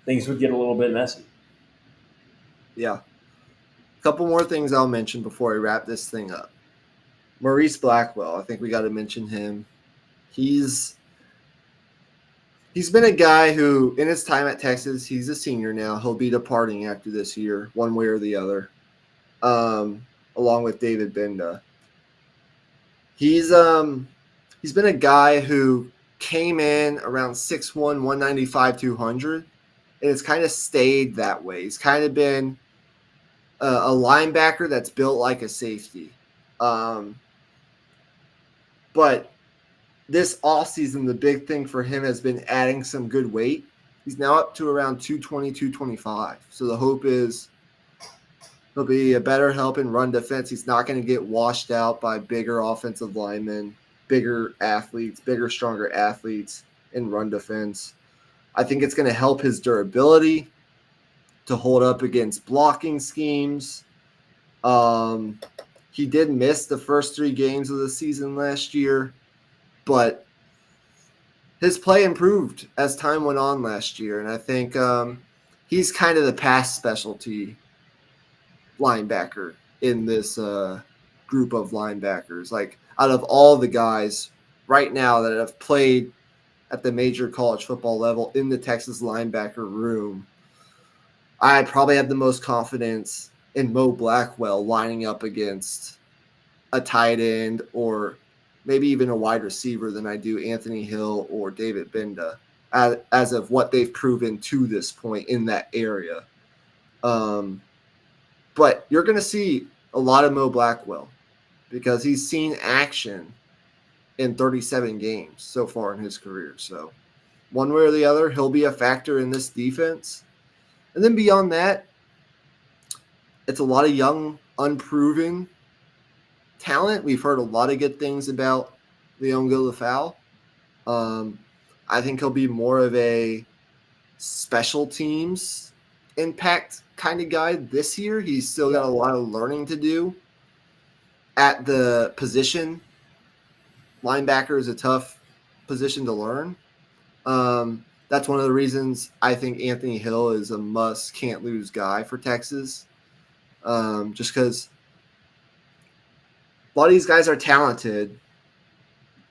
things would get a little bit messy. Yeah. A couple more things I'll mention before I wrap this thing up. Maurice Blackwell, I think we got to mention him. He's been a guy who, in his time at Texas, he's a senior now. He'll be departing after this year, one way or the other, along with David Benda. He's been a guy who came in around 6'1", 195, 200, and it's kind of stayed that way. He's kind of been a linebacker that's built like a safety. But this offseason, the big thing for him has been adding some good weight. He's now up to around 220, 225. So the hope is he'll be a better help in run defense. He's not going to get washed out by bigger offensive linemen, bigger athletes, bigger, stronger athletes in run defense. I think it's going to help his durability to hold up against blocking schemes. He did miss the first 3 games of the season last year, but his play improved as time went on last year. And I think he's kind of the pass specialty linebacker in this group of linebackers. Like, out of all the guys right now that have played at the major college football level in the Texas linebacker room, I probably have the most confidence in Mo Blackwell lining up against a tight end or maybe even a wide receiver than I do Anthony Hill or David Benda as of what they've proven to this point in that area. But you're going to see a lot of Mo Blackwell because he's seen action in 37 games so far in his career. So one way or the other, he'll be a factor in this defense. And then beyond that, it's a lot of young, unproven talent. We've heard a lot of good things about Leongo Lafau. I think he'll be more of a special teams impact kind of guy this year. He's still got a lot of learning to do at the position. Linebacker is a tough position to learn. That's one of the reasons I think Anthony Hill is a must, can't lose guy for Texas. Just because a lot of these guys are talented.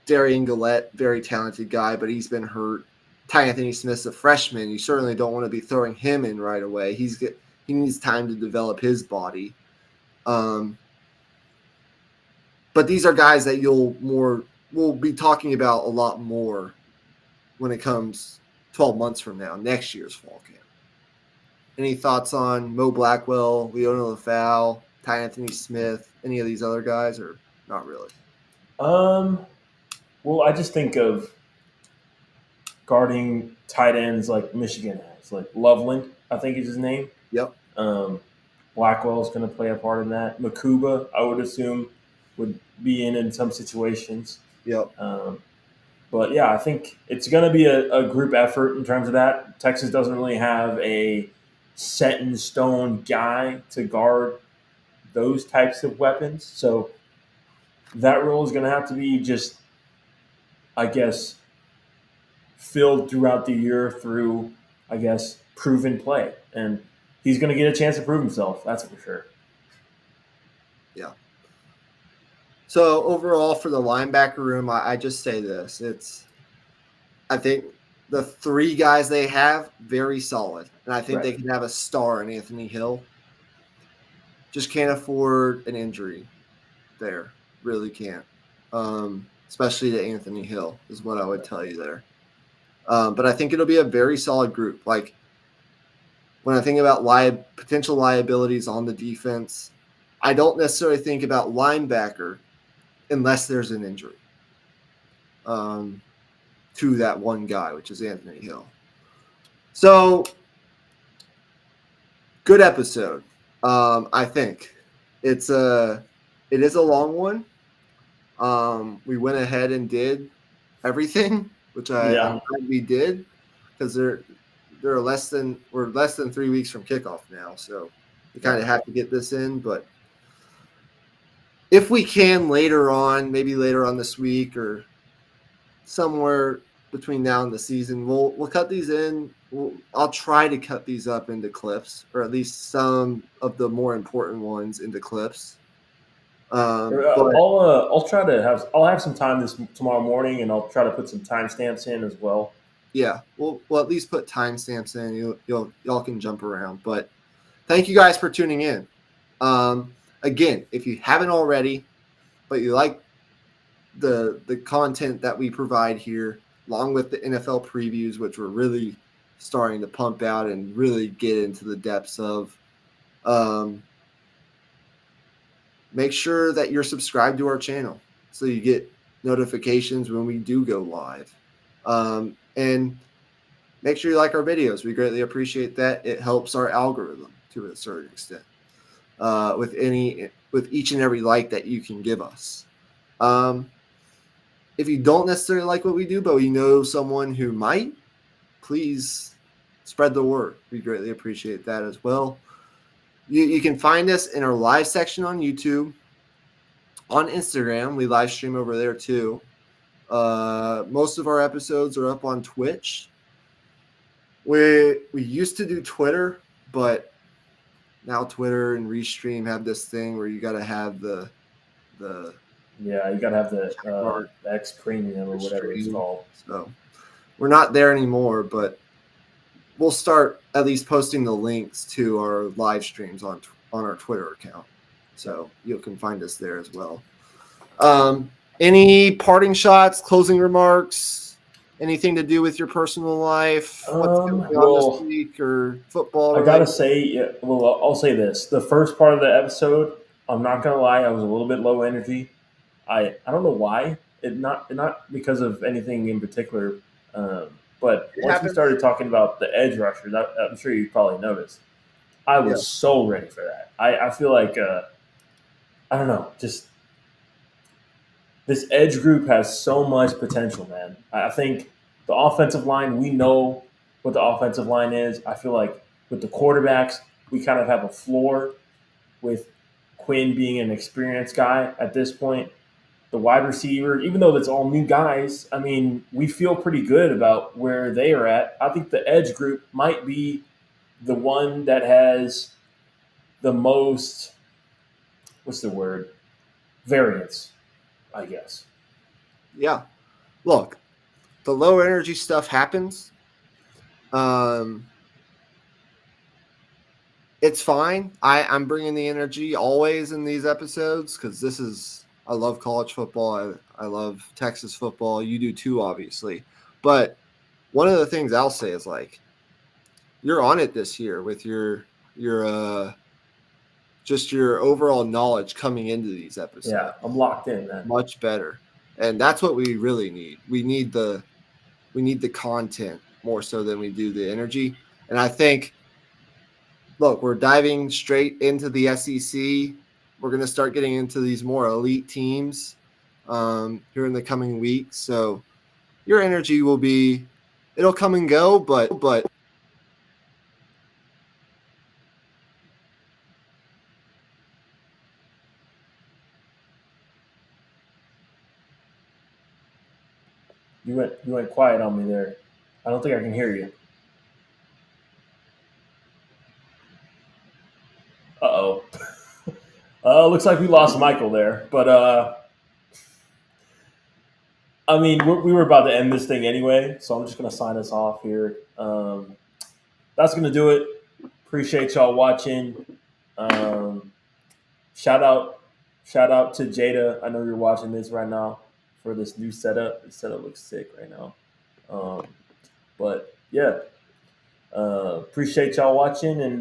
Darian Gillette, very talented guy, but he's been hurt. Ty Anthony Smith's a freshman. You certainly don't want to be throwing him in right away. He needs time to develop his body. But these are guys that we'll be talking about a lot more when it comes 12 months from now, next year's fall camp. Any thoughts on Mo Blackwell, Leona Lafau, Ty Anthony Smith, any of these other guys, or not really? Well, I just think of guarding tight ends like Michigan has, like Loveland, I think is his name. Yep. Blackwell's going to play a part in that. Makuba, I would assume, would be in some situations. Yep. But yeah, I think it's going to be a group effort in terms of that. Texas doesn't really have a set in stone guy to guard those types of weapons. So that role is going to have to be just, I guess, filled throughout the year through, I guess, proven play. And he's going to get a chance to prove himself. That's for sure. Yeah. So overall for the linebacker room, I just say this. I think the 3 guys they have, very solid. And I think they can have a star in Anthony Hill. Just can't afford an injury there. Really can't. Especially to Anthony Hill is what I would tell you there. But I think it'll be a very solid group. Like, when I think about potential liabilities on the defense, I don't necessarily think about linebacker unless there's an injury to that one guy, which is Anthony Hill. So, good episode. I think it is a long one. We went ahead and did everything, which I'm glad we did, because we're less than 3 weeks from kickoff now, so we kind of have to get this in. But if we can later on, maybe later on this week or somewhere between now and the season, we'll cut these in. I'll try to cut these up into clips, or at least some of the more important ones into clips. But I'll try to have I'll have some time tomorrow morning, and I'll try to put some timestamps in as well. yeah, we'll at least put timestamps in. Y'all can jump around. But thank you guys for tuning in. Again, if you haven't already, but you like the content that we provide here, along with the NFL previews, which we're really starting to pump out and really get into the depths of. Make sure that you're subscribed to our channel so you get notifications when we do go live. And make sure you like our videos. We greatly appreciate that. It helps our algorithm to a certain extent with each and every like that you can give us. If you don't necessarily like what we do, but you know someone who might, please spread the word. We greatly appreciate that as well. You can find us in our live section on YouTube. On Instagram, we live stream over there too. Most of our episodes are up on Twitch. We used to do Twitter, but now Twitter and Restream have this thing where you got to have the Yeah, you gotta have the X Premium or whatever it's called. So we're not there anymore, but we'll start at least posting the links to our live streams on our Twitter account. So you can find us there as well. Any parting shots, closing remarks, anything to do with your personal life? What's going on this week or football? I gotta say, I'll say this: the first part of the episode, I'm not gonna lie, I was a little bit low energy. I don't know why. It not because of anything in particular. But once we started talking about the edge rushers, I'm sure you probably noticed. I was so ready for that. I feel like I don't know, just this edge group has so much potential, man. I think the offensive line, we know what the offensive line is. I feel like with the quarterbacks, we kind of have a floor with Quinn being an experienced guy at this point. The wide receiver, even though that's all new guys, I mean, we feel pretty good about where they are at. I think the edge group might be the one that has the most, what's the word? Variance, I guess. Yeah. Look, the low energy stuff happens. It's fine. I'm bringing the energy always in these episodes because I love college football. I love Texas football. You do too, obviously. But one of the things I'll say is like, you're on it this year with your just your overall knowledge coming into these episodes. Yeah, I'm locked in, man. Much better. And that's what we really need. We need the content more so than we do the energy. And I think, look, we're diving straight into the SEC. We're going to start getting into these more elite teams here in the coming weeks. So your energy it'll come and go, but You went quiet on me there. I don't think I can hear you. Uh-oh. Looks like we lost Michael there. But, I mean, we were about to end this thing anyway, so I'm just going to sign us off here. That's going to do it. Appreciate y'all watching. Shout out to Jada. I know you're watching this right now for this new setup. This setup looks sick right now. But, yeah. Appreciate y'all watching, and